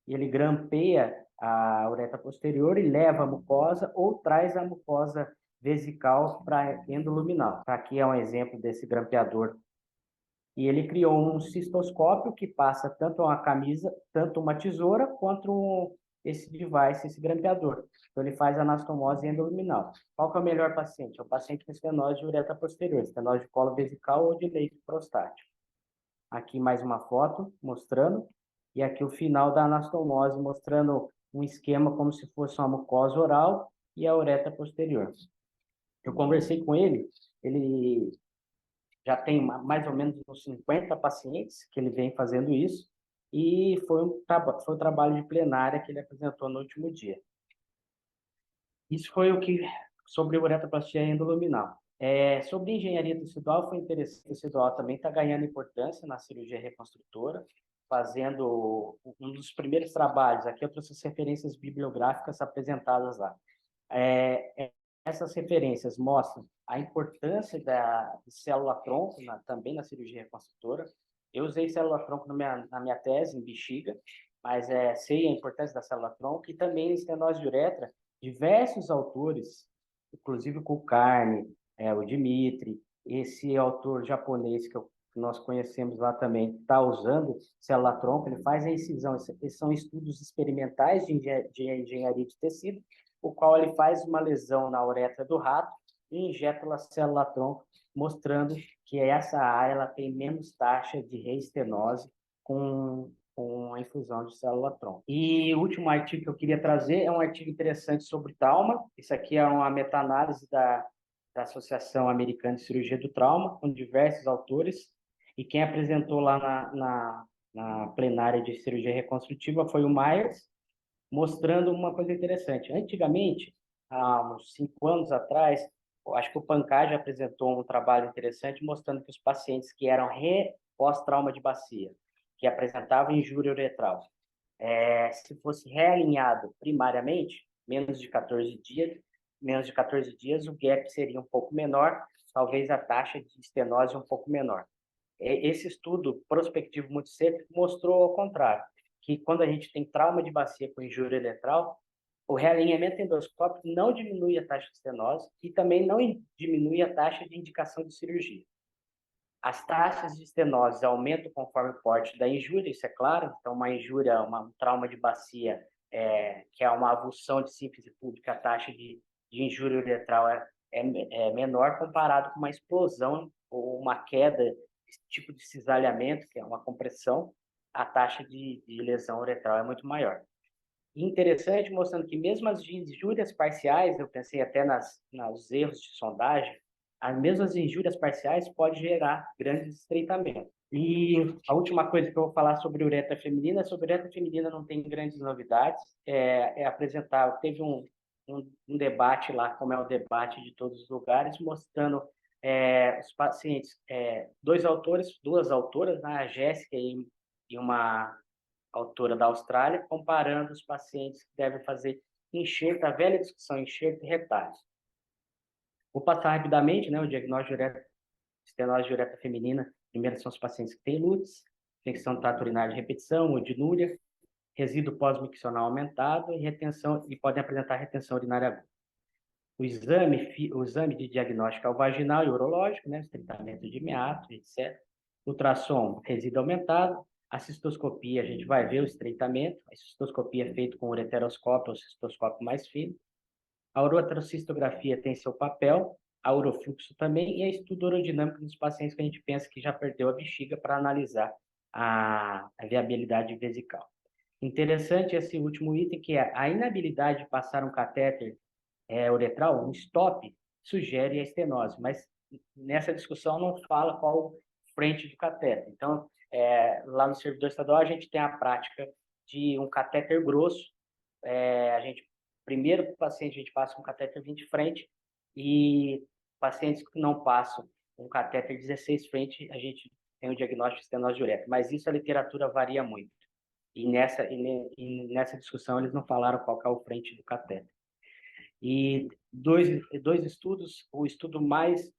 e ele grampeia a uretra posterior e leva a mucosa ou traz a mucosa vesical para endoluminal. Aqui é um exemplo desse grampeador. E ele criou um cistoscópio que passa tanto uma camisa, tanto uma tesoura, quanto esse device, esse grampeador. Então, ele faz anastomose endoluminal. Qual que é o melhor paciente? É o paciente com estenose de uretra posterior, estenose de colo vesical ou de leito prostático. Aqui mais uma foto mostrando, e aqui o final da anastomose, mostrando um esquema como se fosse uma mucosa oral e a uretra posterior. Eu conversei com ele já tem mais ou menos uns 50 pacientes que ele vem fazendo isso, e foi um trabalho de plenária que ele apresentou no último dia. Isso foi o que sobre uretroplastia endoluminal. Sobre engenharia tecidual, foi interessante. O tecidual também está ganhando importância na cirurgia reconstrutora, fazendo um dos primeiros trabalhos. Aqui eu trouxe as referências bibliográficas apresentadas lá. Essas referências mostram a importância de célula-tronco também na cirurgia reconstrutora. Eu usei célula-tronco na minha tese, em bexiga, mas sei a importância da célula-tronco, e também em estenose de uretra. Diversos autores, inclusive o Kulkarni, o Dimitri, esse autor japonês que nós conhecemos lá também, está usando célula-tronco, ele faz a incisão. Esses são estudos experimentais de engenharia de tecido, o qual ele faz uma lesão na uretra do rato e injeta a célula-tronco, mostrando que essa área ela tem menos taxa de reestenose com a infusão de célula-tronco. E o último artigo que eu queria trazer é um artigo interessante sobre trauma. Isso aqui é uma meta-análise da Associação Americana de Cirurgia do Trauma, com diversos autores, e quem apresentou lá na plenária de cirurgia reconstrutiva foi o Myers, mostrando uma coisa interessante. Antigamente, há uns 5 anos atrás, eu acho que o Pancaj apresentou um trabalho interessante mostrando que os pacientes que eram pós-trauma de bacia, que apresentavam injúria uretral, se fosse realinhado primariamente, menos de 14 dias, o gap seria um pouco menor, talvez a taxa de estenose um pouco menor. Esse estudo prospectivo muito cedo mostrou ao contrário, que quando a gente tem trauma de bacia com injúria uretral, o realinhamento endoscópico não diminui a taxa de estenose e também não diminui a taxa de indicação de cirurgia. As taxas de estenose aumentam conforme o porte da injúria, isso é claro. Então, uma injúria, um trauma de bacia, que é uma avulsão de síntese pública, a taxa de injúria uretral é menor comparado com uma explosão ou uma queda, esse tipo de cisalhamento, que é uma compressão, a taxa de lesão uretral é muito maior. E interessante, mostrando que mesmo as injúrias parciais, eu pensei até nos erros de sondagem, as mesmas injúrias parciais podem gerar grandes estreitamentos. E a última coisa que eu vou falar sobre uretra feminina não tem grandes novidades. Teve um debate lá, como é o debate de todos os lugares, mostrando os pacientes, duas autoras, né, a Jéssica e uma autora da Austrália, comparando os pacientes que devem fazer enxerto, a velha discussão enxerto e retalho. Vou passar rapidamente, né, o diagnóstico de estenose de uretra feminina. Primeiro são os pacientes que têm LUTS, infecção do trato urinário de repetição, udinúria, resíduo pós-miccional aumentado e podem apresentar retenção urinária aguda. O exame de diagnóstico é o vaginal e urológico, né, estreitamento de meato, etc. Ultrassom, resíduo aumentado. A cistoscopia, a gente vai ver o estreitamento. A cistoscopia é feita com ureteroscópio, ou cistoscópio mais fino. A ureterocistografia tem seu papel, a urofluxo também, e a estudo urodinâmico nos pacientes que a gente pensa que já perdeu a bexiga para analisar a viabilidade vesical. Interessante esse último item, que é a inabilidade de passar um catéter uretral, um stop, sugere a estenose, mas nessa discussão não fala qual frente do catéter. Então, lá no servidor estadual, a gente tem a prática de um catéter grosso. Primeiro, para o paciente, a gente passa um catéter 20 frente, e pacientes que não passam um catéter 16 frente, a gente tem o diagnóstico de estenose de uretra. Mas isso a literatura varia muito. E nessa discussão, eles não falaram qual que é o frente do catéter. E dois estudos, o estudo mais,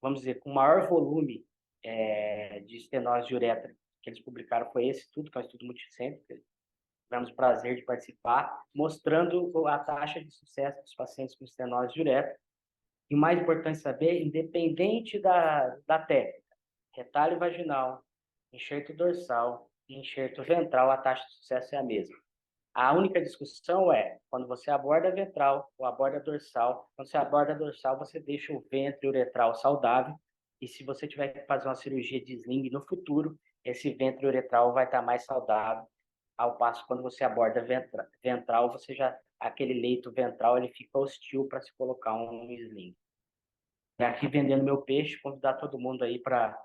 vamos dizer, com maior volume de estenose de uretra que eles publicaram foi esse estudo, que é um estudo multicêntrico. Tivemos o prazer de participar, mostrando a taxa de sucesso dos pacientes com estenose de uretra. E o mais importante saber, independente da técnica, retalho vaginal, enxerto dorsal e enxerto ventral, a taxa de sucesso é a mesma. A única discussão é quando você aborda ventral ou aborda dorsal. Quando você aborda dorsal, você deixa o ventre uretral saudável, e se você tiver que fazer uma cirurgia de sling no futuro, esse ventre uretral vai estar mais saudável, ao passo quando você aborda ventral, você aquele leito ventral ele fica hostil para se colocar um sling. E aqui vendendo meu peixe, convidar todo mundo aí para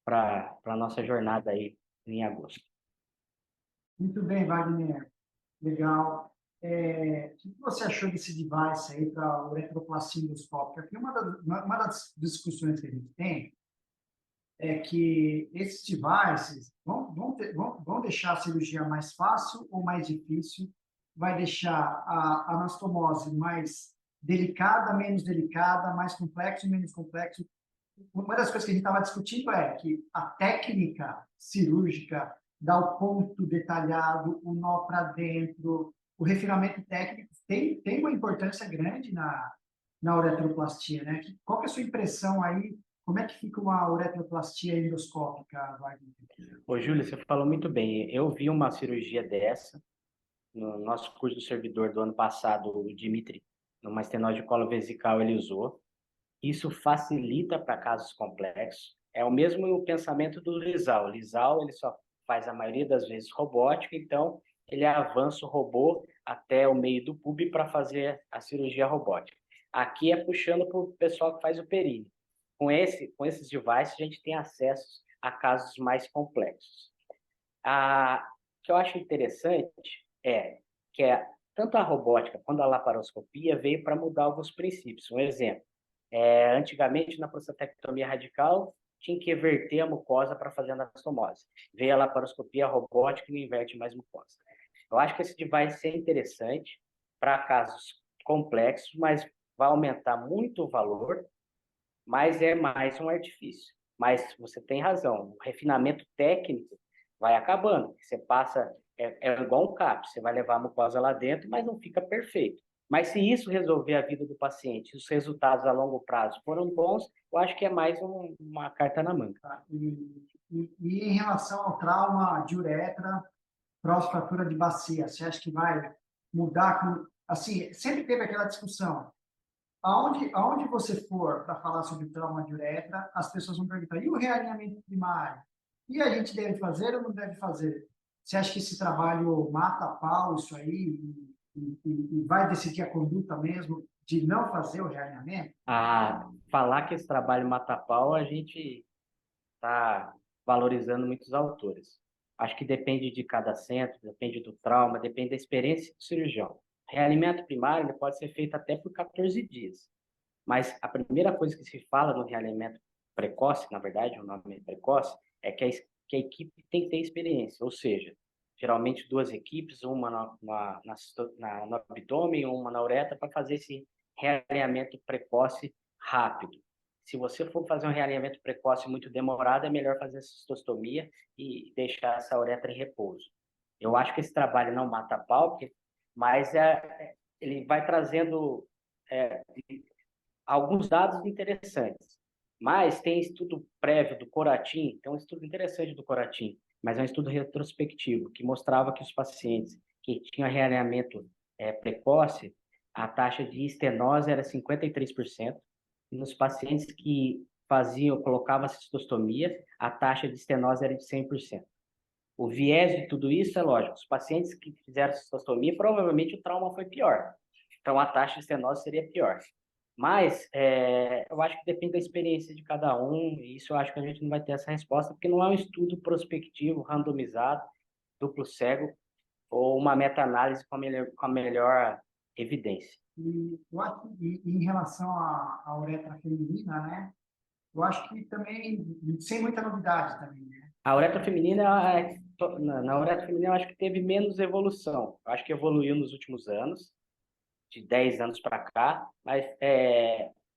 a nossa jornada aí em agosto. Muito bem, Wagner. Legal. O que você achou desse device aí para uretroplastia endoscópica? Porque uma das discussões que a gente tem é que esses devices vão deixar a cirurgia mais fácil ou mais difícil? Vai deixar a anastomose mais delicada, menos delicada, mais complexo, menos complexo? Uma das coisas que a gente estava discutindo é que a técnica cirúrgica dá o ponto detalhado, o nó para dentro, o refinamento técnico tem uma importância grande na uretroplastia, né? Qual que é a sua impressão aí? Como é que fica uma uretroplastia endoscópica, Wagner? Ô, Júlio, você falou muito bem. Eu vi uma cirurgia dessa no nosso curso do servidor do ano passado, o Dimitri, numa estenose de colo vesical, ele usou. Isso facilita para casos complexos. É o mesmo pensamento do Lisal. O Lisal, ele só faz a maioria das vezes robótica, então ele avança o robô até o meio do pub para fazer a cirurgia robótica. Aqui é puxando para o pessoal que faz o períneo. Com esses devices, a gente tem acesso a casos mais complexos. O que eu acho interessante é que tanto a robótica quanto a laparoscopia veio para mudar alguns princípios. Um exemplo, antigamente na prostatectomia radical tinha que everter a mucosa para fazer a anastomose. Veio a laparoscopia robótica e não inverte mais mucosa. Eu acho que esse device é interessante para casos complexos, mas vai aumentar muito o valor, mas é mais um artifício. Mas você tem razão, o refinamento técnico vai acabando. Você passa, igual um CAP, você vai levar a mucosa lá dentro, mas não fica perfeito. Mas se isso resolver a vida do paciente, os resultados a longo prazo foram bons, eu acho que é mais uma carta na manga. E em relação ao trauma de uretra, pós-fratura de bacia, você acha que vai mudar? Assim, sempre teve aquela discussão. Aonde você for para falar sobre trauma de uretra, as pessoas vão perguntar: e o realinhamento primário? E a gente deve fazer ou não deve fazer? Você acha que esse trabalho mata a pau isso aí e vai decidir a conduta mesmo de não fazer o realinhamento? Falar que esse trabalho mata a pau, a gente está valorizando muitos autores. Acho que depende de cada centro, depende do trauma, depende da experiência do cirurgião. Realinhamento primário ele pode ser feito até por 14 dias. Mas a primeira coisa que se fala no realinhamento precoce, na verdade, o nome é precoce, é que a equipe tem que ter experiência, ou seja, geralmente duas equipes, uma no abdômen, uma na uretra, para fazer esse realinhamento precoce rápido. Se você for fazer um realinhamento precoce muito demorado, é melhor fazer a cistostomia e deixar essa uretra em repouso. Eu acho que esse trabalho não mata a pau, mas ele vai trazendo alguns dados interessantes. Mas tem estudo prévio do Coratim, tem um estudo interessante do Coratim, mas é um estudo retrospectivo, que mostrava que os pacientes que tinham realinhamento precoce, a taxa de estenose era 53%, e nos pacientes que colocavam cistostomia, a taxa de estenose era de 100%. O viés de tudo isso é lógico, os pacientes que fizeram cistostomia, provavelmente o trauma foi pior, então a taxa de estenose seria pior. Mas eu acho que depende da experiência de cada um, e isso eu acho que a gente não vai ter essa resposta, porque não é um estudo prospectivo, randomizado, duplo cego, ou uma meta-análise com a melhor evidência. E eu acho que em relação à uretra feminina, né? Eu acho que também, sem muita novidade também, né? A uretra feminina, na uretra feminina, eu acho que teve menos evolução. Eu acho que evoluiu nos últimos anos, de 10 anos para cá, mas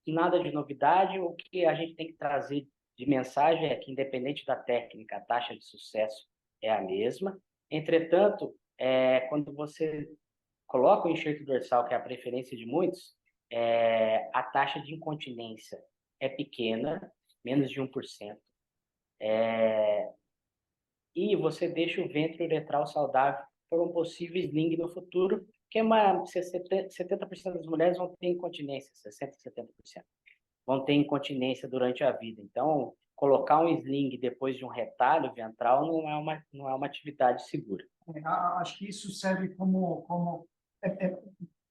nada de novidade. O que a gente tem que trazer de mensagem é que, independente da técnica, a taxa de sucesso é a mesma. Entretanto, quando você coloca o enxerto dorsal, que é a preferência de muitos, a taxa de incontinência é pequena, menos de 1%. E você deixa o ventre uretral saudável por um possível sling no futuro, que 70% das mulheres vão ter incontinência, 60%, 70%. Vão ter incontinência durante a vida. Então, colocar um sling depois de um retalho ventral não é uma atividade segura. Acho que isso serve como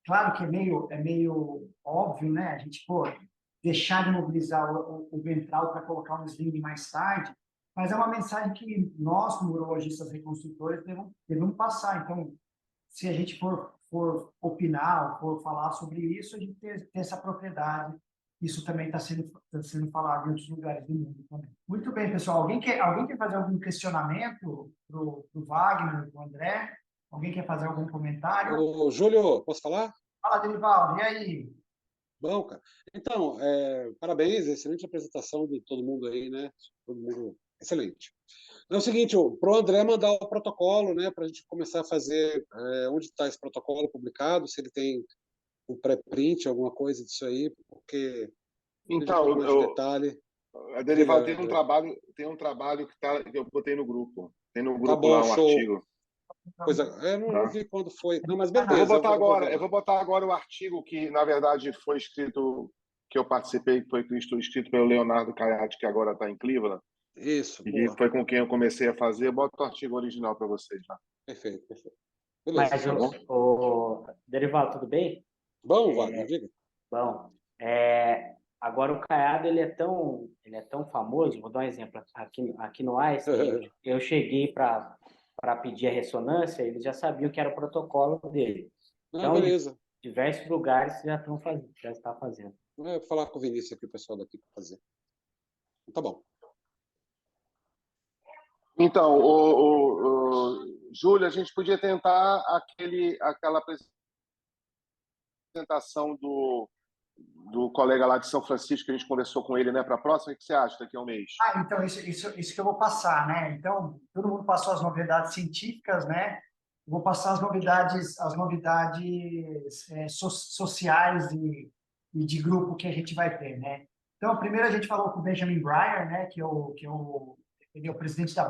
claro que é meio óbvio, né? A gente deixar de mobilizar o ventral para colocar um sling mais tarde, mas é uma mensagem que nós, urologistas reconstrutores, devemos passar. Então, se a gente for opinar, for falar sobre isso, a gente ter essa propriedade. Isso também está sendo falado em outros lugares do mundo também. Muito bem, pessoal. Alguém quer fazer algum questionamento para o Wagner, para o André? Alguém quer fazer algum comentário? Ô, Júlio, posso falar? Fala, Denivaldo, e aí? Bom, cara. Então, parabéns, excelente apresentação de todo mundo aí, né? Todo mundo, excelente. É o seguinte, para o André mandar o protocolo, né, para a gente começar a fazer, onde está esse protocolo publicado, se ele tem um pré-print, alguma coisa disso aí, porque Então, um mais de detalhe. a Derival Diga, tem um trabalho que eu botei no grupo. Tem no tá grupo bom, lá um show. artigo. Pois eu não Tá? vi quando foi. Não, mas Eu vou beleza, botar agora, ver eu lá. vou botar agora o artigo que, na verdade, foi escrito, que eu participei, que foi escrito pelo Leonardo Caiati, que agora está em Cleveland, Isso, e boa. foi com quem eu comecei a fazer. Eu boto o artigo original para vocês. Tá? Perfeito, perfeito. Beleza, Mas, Tá bom? Derival, tudo bem? bom, Wagner, diga. Bom, agora o Caiado ele é tão famoso. Vou dar um exemplo aqui no Einstein. Eu cheguei para pedir a ressonância, eles já sabiam que era o protocolo dele. Não, Então, beleza. diversos lugares já está fazendo. Vou falar com o Vinícius aqui, o pessoal daqui para fazer. Tá bom. Então, Júlio, a gente podia tentar aquela apresentação do colega lá de São Francisco, que a gente conversou com ele, né, para a próxima. O que você acha daqui a um mês? Então, isso que eu vou passar, né? Então, todo mundo passou as novidades científicas, né? Eu vou passar as novidades sociais e de grupo que a gente vai ter, né? Então, primeiro a gente falou com o Benjamin Breyer, né? Ele é o presidente da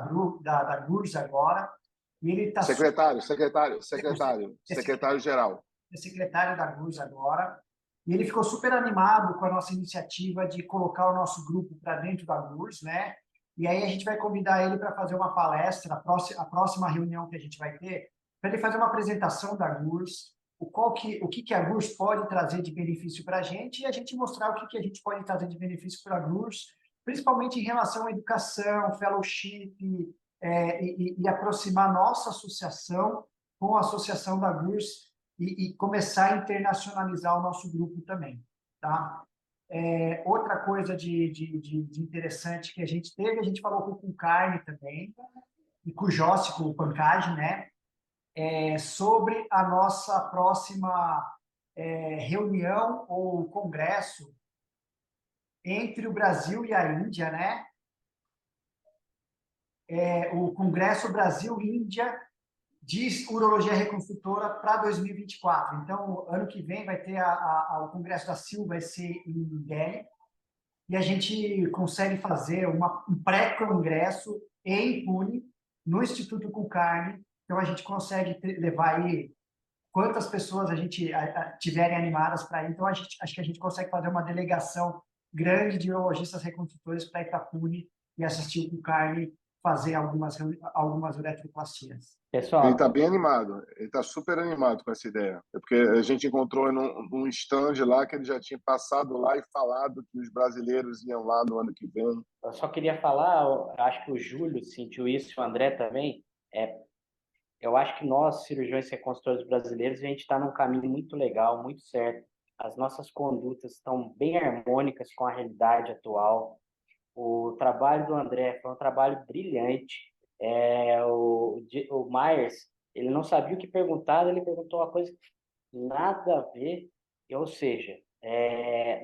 GURS agora, e ele está secretário-geral. É secretário da GURS agora, e ele ficou super animado com a nossa iniciativa de colocar o nosso grupo para dentro da GURS, né? E aí a gente vai convidar ele para fazer uma palestra, a próxima reunião que a gente vai ter, para ele fazer uma apresentação da GURS, o que a GURS pode trazer de benefício para a gente, e a gente mostrar o que a gente pode trazer de benefício para a GURS, principalmente em relação à educação, fellowship, e aproximar nossa associação com a associação da GURS e começar a internacionalizar o nosso grupo também, tá? Outra coisa de interessante que a gente falou com o Carne também, e com o Jossi, com o Pancage, né? Sobre a nossa próxima reunião ou congresso entre o Brasil e a Índia, né? O Congresso Brasil-Índia de Urologia Reconstrutora para 2024. Então, ano que vem vai ter o Congresso da CIL, vai ser em Delhi, e a gente consegue fazer um pré-congresso em Pune, no Instituto Kulkarni. Então, a gente consegue levar aí quantas pessoas a gente tiverem animadas para ir. Então, acho que a gente consegue fazer uma delegação grande de urologistas reconstrutores para ir para Pune e assistir o Kulkarni fazer algumas uretroplastias. Ele Pessoal, está bem animado, ele está super animado com essa ideia. É porque a gente encontrou num stand lá que ele já tinha passado lá e falado que os brasileiros iam lá no ano que vem. eu só queria falar, eu acho que o Júlio sentiu isso, o André também. Eu acho que nós, cirurgiões reconstrutores brasileiros, a gente está num caminho muito legal, muito certo. As nossas condutas estão bem harmônicas com a realidade atual. O trabalho do André foi um trabalho brilhante. O Myers, ele não sabia o que perguntar, ele perguntou uma coisa que nada a ver, ou seja,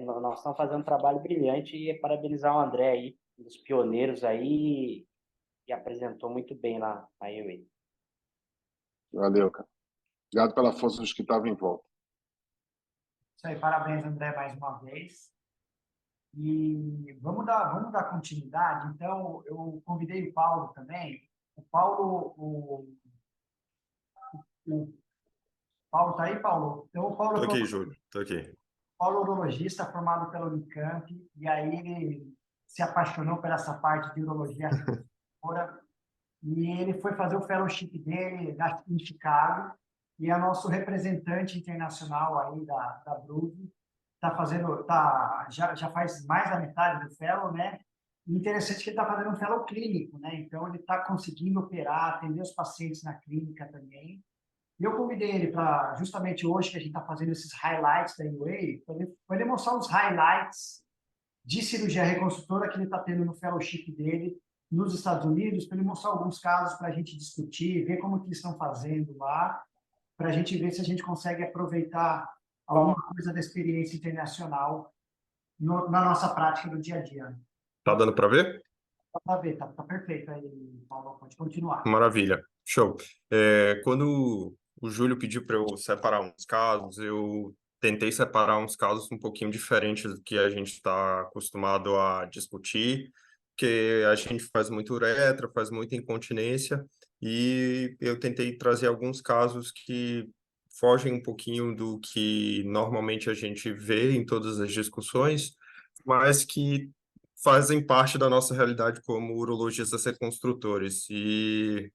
nós estamos fazendo um trabalho brilhante e parabenizar o André aí, um dos pioneiros aí, e apresentou muito bem lá na UA. Valeu, cara. Obrigado pela força dos que estavam em volta. Isso aí, parabéns, André, mais uma vez. E vamos dar continuidade. Então, eu convidei o Paulo também. O Paulo está aí, Paulo? Então, o Paulo, Tô aqui, Júlio. Tô aqui. Paulo é urologista formado pela Unicamp, e aí ele se apaixonou por essa parte de urologia reconstrutora, e ele foi fazer o fellowship dele em Chicago, e é nosso representante internacional aí da Bruve, já faz mais da metade do fellow, né? E interessante que ele está fazendo um fellow clínico, né? Então ele está conseguindo operar, atender os pacientes na clínica também. E eu convidei ele para, justamente hoje que a gente está fazendo esses highlights da UA, para ele mostrar os highlights de cirurgia reconstrutora que ele está tendo no fellowship dele nos Estados Unidos, para ele mostrar alguns casos para a gente discutir, ver como que eles estão fazendo lá, para a gente ver se a gente consegue aproveitar alguma coisa da experiência internacional na nossa prática do dia a dia. Tá dando para ver? Dá para ver, tá perfeito aí, Paulo, pode continuar. Maravilha. Show. Quando o Júlio pediu para eu separar uns casos, eu tentei separar uns casos um pouquinho diferentes do que a gente está acostumado a discutir, porque a gente faz muito uretra, faz muita incontinência, e eu tentei trazer alguns casos que fogem um pouquinho do que normalmente a gente vê em todas as discussões, mas que fazem parte da nossa realidade como urologistas reconstrutores. E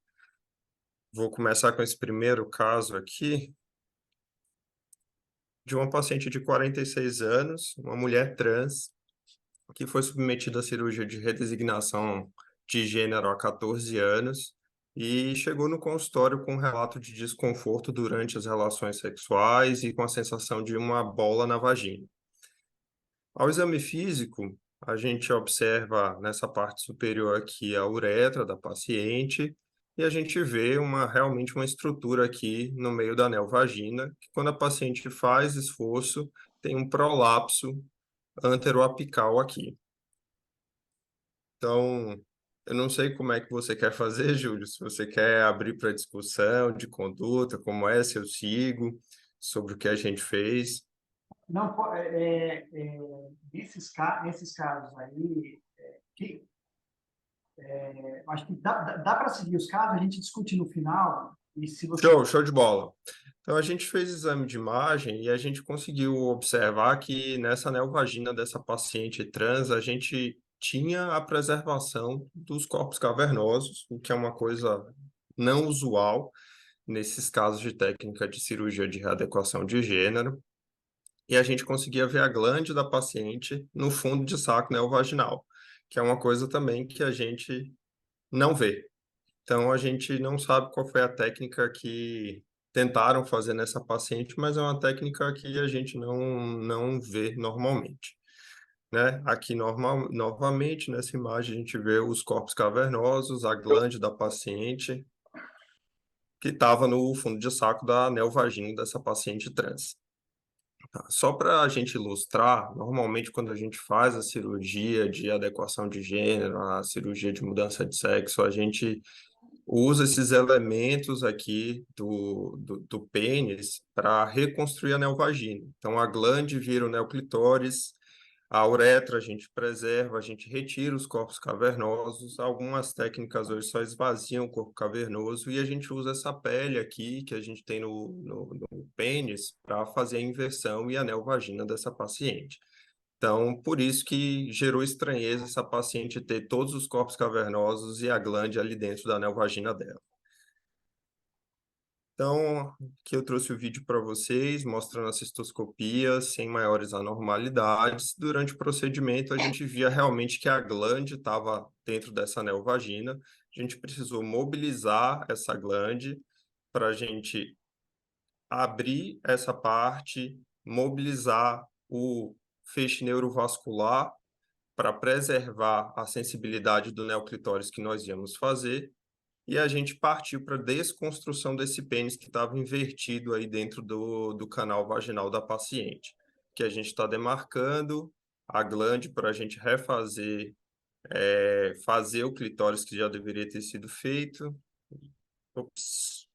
vou começar com esse primeiro caso aqui, de uma paciente de 46 anos, uma mulher trans, que foi submetida à cirurgia de redesignação de gênero há 14 anos e chegou no consultório com um relato de desconforto durante as relações sexuais e com a sensação de uma bola na vagina. Ao exame físico, a gente observa nessa parte superior aqui a uretra da paciente e a gente vê realmente uma estrutura aqui no meio da neovagina, que quando a paciente faz esforço, tem um prolapso anteroapical aqui. Então, eu não sei como é que você quer fazer, Júlio, se você quer abrir para discussão de conduta, como é, se eu sigo, sobre o que a gente fez. Não, nesses casos aí, acho que dá para seguir os casos, a gente discute no final, e se você... Show de bola. Então, a gente fez exame de imagem e a gente conseguiu observar que nessa neovagina dessa paciente trans, a gente tinha a preservação dos corpos cavernosos, o que é uma coisa não usual nesses casos de técnica de cirurgia de readequação de gênero. E a gente conseguia ver a glande da paciente no fundo de saco neovaginal, que é uma coisa também que a gente não vê. Então, a gente não sabe qual foi a técnica que tentaram fazer nessa paciente, mas é uma técnica que a gente não vê normalmente. Né? Aqui, novamente, nessa imagem, a gente vê os corpos cavernosos, a glande da paciente, que estava no fundo de saco da neovagina dessa paciente trans. Só para a gente ilustrar, normalmente quando a gente faz a cirurgia de adequação de gênero, a cirurgia de mudança de sexo, a gente usa esses elementos aqui do pênis para reconstruir a neovagina. Então, a glande vira o neoclitóris, A uretra a gente preserva, a gente retira os corpos cavernosos. Algumas técnicas hoje só esvaziam o corpo cavernoso e a gente usa essa pele aqui que a gente tem no pênis para fazer a inversão e a neovagina dessa paciente. Então, por isso que gerou estranheza essa paciente ter todos os corpos cavernosos e a glande ali dentro da neovagina dela. Então, aqui eu trouxe o vídeo para vocês, mostrando a cistoscopia sem maiores anormalidades. Durante o procedimento, a gente via realmente que a glande estava dentro dessa neovagina. A gente precisou mobilizar essa glande para a gente abrir essa parte, mobilizar o feixe neurovascular para preservar a sensibilidade do neoclitóris que nós íamos fazer. E a gente partiu para a desconstrução desse pênis que estava invertido aí dentro do canal vaginal da paciente, que a gente está demarcando a glande para a gente refazer, fazer o clitóris que já deveria ter sido feito. Ops.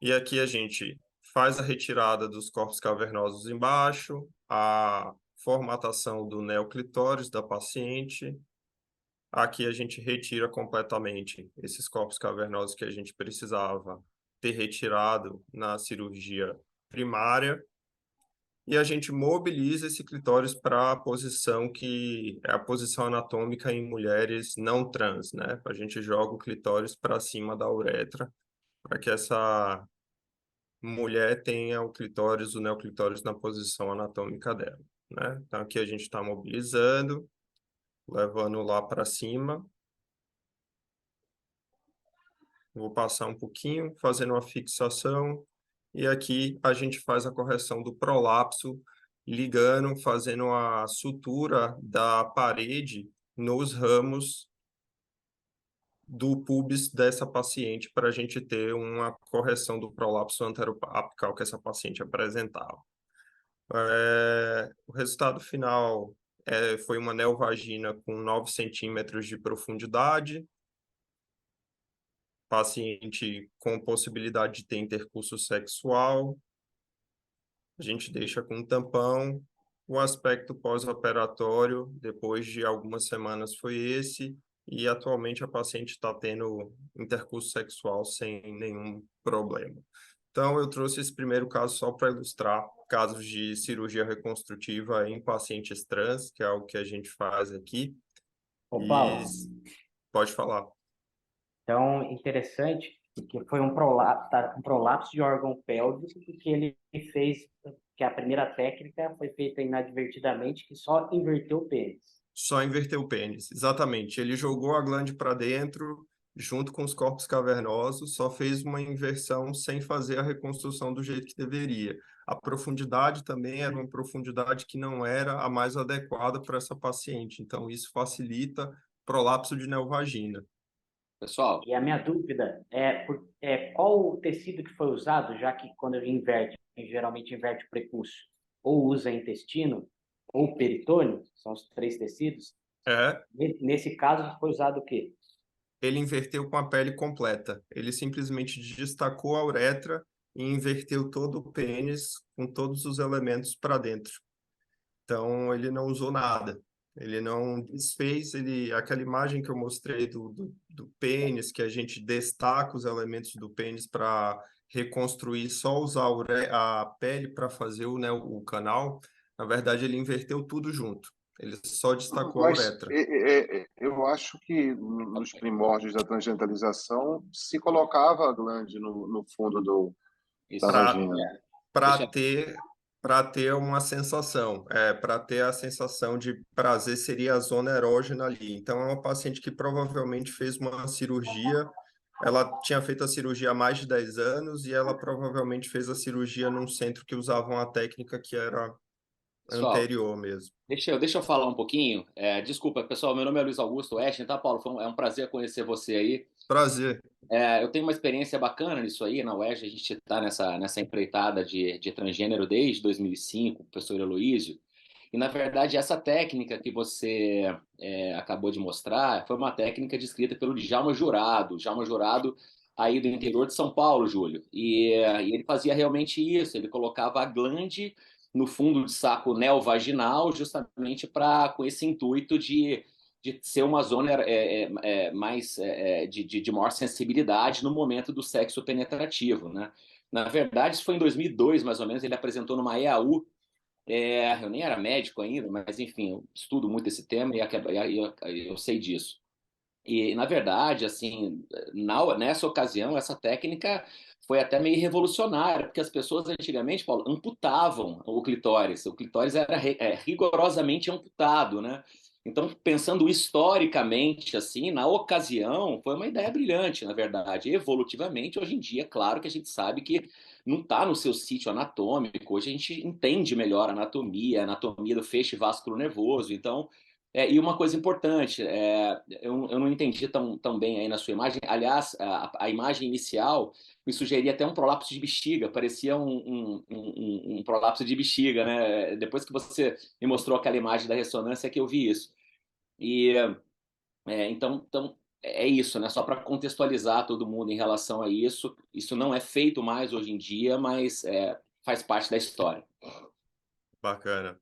E aqui a gente faz a retirada dos corpos cavernosos embaixo, a formatação do neoclitóris da paciente. Aqui a gente retira completamente esses corpos cavernosos que a gente precisava ter retirado na cirurgia primária. E a gente mobiliza esse clitóris para a posição que é a posição anatômica em mulheres não trans, né? A gente joga o clitóris para cima da uretra para que essa mulher tenha o clitóris, o neoclitóris na posição anatômica dela, né? Então aqui a gente está mobilizando, levando lá para cima. Vou passar um pouquinho, fazendo uma fixação, e aqui a gente faz a correção do prolapso, ligando, fazendo a sutura da parede nos ramos do pubis dessa paciente, para a gente ter uma correção do prolapso anteroapical que essa paciente apresentava. O resultado final foi uma neovagina com 9 centímetros de profundidade, paciente com possibilidade de ter intercurso sexual, a gente deixa com tampão. O aspecto pós-operatório, depois de algumas semanas, foi esse, e atualmente a paciente está tendo intercurso sexual sem nenhum problema. Então, eu trouxe esse primeiro caso só para ilustrar casos de cirurgia reconstrutiva em pacientes trans, que é algo que a gente faz aqui. Ô, Paulo, Pode falar. então, interessante, porque foi um prolapso de órgão pélvico, que ele fez, que a primeira técnica foi feita inadvertidamente, que só inverteu o pênis. Só inverteu o pênis, exatamente. Ele jogou a glande para dentro, junto com os corpos cavernosos, só fez uma inversão sem fazer a reconstrução do jeito que deveria. A profundidade também era uma profundidade que não era a mais adequada para essa paciente, então isso facilita prolapso de neovagina. Pessoal, E a minha dúvida é qual o tecido que foi usado, já que quando ele inverte, geralmente inverte o prepúcio, ou usa intestino, ou peritônio, são os 3 tecidos. Nesse caso, foi usado o quê? Ele inverteu com a pele completa. Ele simplesmente destacou a uretra e inverteu todo o pênis com todos os elementos para dentro. Então, ele não usou nada. Ele não desfez, aquela imagem que eu mostrei do pênis, que a gente destaca os elementos do pênis para reconstruir, só usar a pele para fazer o canal. Na verdade, ele inverteu tudo junto. Ele só destacou a uretra. Eu acho que nos primórdios da tangentalização se colocava a glande no fundo da vagina. Para ter uma sensação, para ter a sensação de prazer, seria a zona erógena ali. Então, é uma paciente que provavelmente fez uma cirurgia, ela tinha feito a cirurgia há mais de 10 anos e ela provavelmente fez a cirurgia num centro que usava uma técnica que era anterior mesmo. Deixa eu falar um pouquinho. Desculpa, pessoal, meu nome é Luiz Augusto Westin, tá, Paulo? É um prazer conhecer você aí. Prazer. Eu tenho uma experiência bacana nisso aí, na UERJ, a gente está nessa empreitada de transgênero desde 2005, professor Heloísio, e na verdade essa técnica que você acabou de mostrar foi uma técnica descrita pelo Djalma Jurado aí do interior de São Paulo, Júlio, e ele fazia realmente isso, ele colocava a glande no fundo de saco neovaginal, justamente com esse intuito de ser uma zona mais de maior sensibilidade no momento do sexo penetrativo, né? Na verdade, isso foi em 2002, mais ou menos, ele apresentou numa EAU. Eu nem era médico ainda, mas enfim, eu estudo muito esse tema e eu sei disso. E, na verdade, assim, nessa ocasião, essa técnica foi até meio revolucionária, porque as pessoas antigamente, Paulo, amputavam o clitóris. O clitóris era rigorosamente amputado, né? Então, pensando historicamente, assim, na ocasião, foi uma ideia brilhante, na verdade. Evolutivamente, hoje em dia, claro que a gente sabe que não está no seu sítio anatômico. Hoje a gente entende melhor a anatomia do feixe vasculo nervoso. Então, e uma coisa importante, eu não entendi tão bem aí na sua imagem. Aliás, a imagem inicial me sugeria até um prolapso de bexiga, parecia um prolapso de bexiga, né? Depois que você me mostrou aquela imagem da ressonância que eu vi isso. E então é isso, né? Só para contextualizar todo mundo em relação a isso. Isso não é feito mais hoje em dia, mas faz parte da história. Bacana,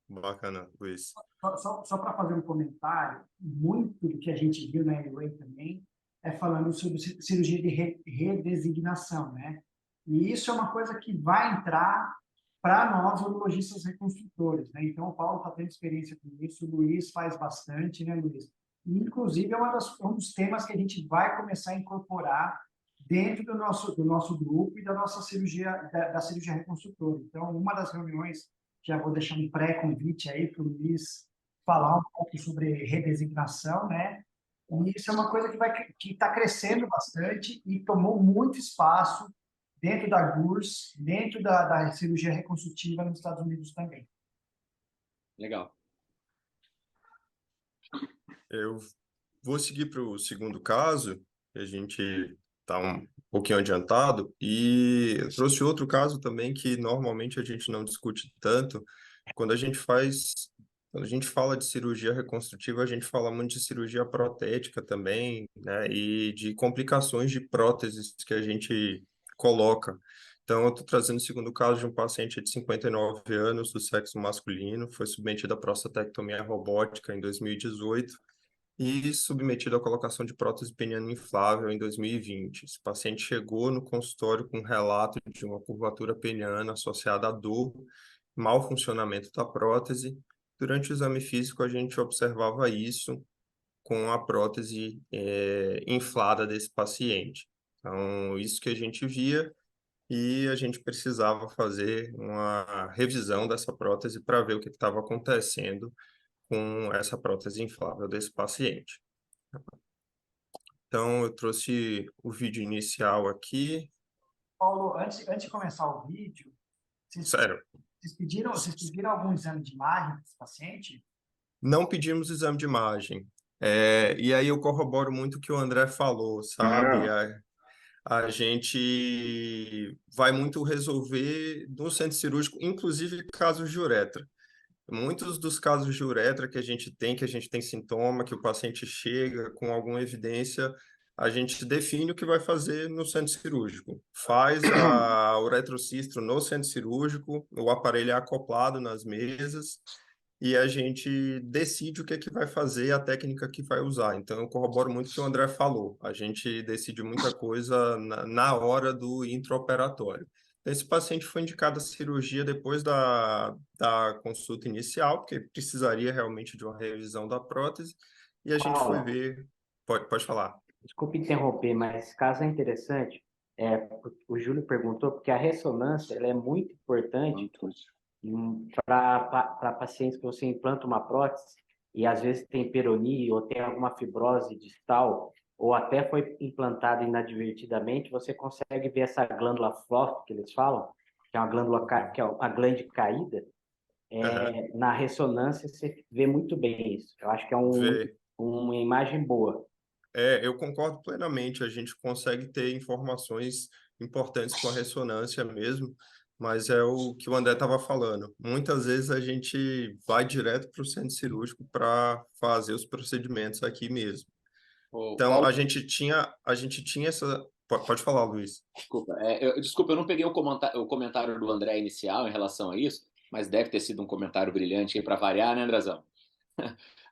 bacana, Luiz. Só para fazer um comentário, muito do que a gente viu na Airway também é falando sobre cirurgia de redesignação, né? E isso é uma coisa que vai entrar para nós, urologistas reconstrutores, né? Então, o Paulo está tendo experiência com isso, o Luiz faz bastante, né, Luiz? E, inclusive, um dos temas que a gente vai começar a incorporar dentro do nosso grupo e da nossa cirurgia, da cirurgia reconstrutora. Então, uma das reuniões, já vou deixar um pré-convite aí para o Luiz falar um pouco sobre redesignação, né? E isso é uma coisa que está crescendo bastante e tomou muito espaço dentro da GURS, dentro da cirurgia reconstrutiva nos Estados Unidos também. Legal. Eu vou seguir para o segundo caso, que a gente está um pouquinho adiantado, e eu trouxe outro caso também que normalmente a gente não discute tanto. Quando a gente fala de cirurgia reconstrutiva, a gente fala muito de cirurgia protética também, né, e de complicações de próteses que a gente coloca. Então, eu estou trazendo o segundo caso de um paciente de 59 anos, do sexo masculino, foi submetido à prostatectomia robótica em 2018 e submetido à colocação de prótese peniana inflável em 2020. Esse paciente chegou no consultório com um relato de uma curvatura peniana associada à dor, mau funcionamento da prótese. Durante o exame físico, a gente observava isso com a prótese inflada desse paciente. Então, isso que a gente via, e a gente precisava fazer uma revisão dessa prótese para ver o que estava acontecendo com essa prótese inflável desse paciente. Então, eu trouxe o vídeo inicial aqui. Paulo, antes de começar o vídeo, Sério, vocês pediram algum exame de imagem desse paciente? não pedimos exame de imagem. E aí eu corroboro muito o que o André falou, sabe? A gente vai muito resolver no centro cirúrgico, inclusive casos de uretra. Muitos dos casos de uretra que a gente tem sintoma, que o paciente chega com alguma evidência, a gente define o que vai fazer no centro cirúrgico. Faz a uretrocistro no centro cirúrgico, o aparelho é acoplado nas mesas e a gente decide o que é que vai fazer, a técnica que vai usar. Então, eu corroboro muito o que o André falou. A gente decide muita coisa na hora do intraoperatório. Esse paciente foi indicado a cirurgia depois da consulta inicial, porque precisaria realmente de uma revisão da prótese, e a gente foi Paulo, ver. Pode falar. desculpe interromper, mas esse caso é interessante. O Júlio perguntou, porque a ressonância ela é muito importante para pacientes que você implanta uma prótese e às vezes tem peronie ou tem alguma fibrose distal ou até foi implantada inadvertidamente, você consegue ver essa glândula FLOF que eles falam, que é uma glândula que é uma glande caída. Na ressonância você vê muito bem isso. Eu acho que é uma imagem boa. Eu concordo plenamente. A gente consegue ter informações importantes com a ressonância mesmo, mas é o que o André estava falando. Muitas vezes a gente vai direto para o centro cirúrgico para fazer os procedimentos aqui mesmo. Então, Paulo, a gente tinha essa... Pode falar, Luiz. desculpa, eu não peguei o comentário do André inicial em relação a isso, mas deve ter sido um comentário brilhante aí para variar, né, Andrezão?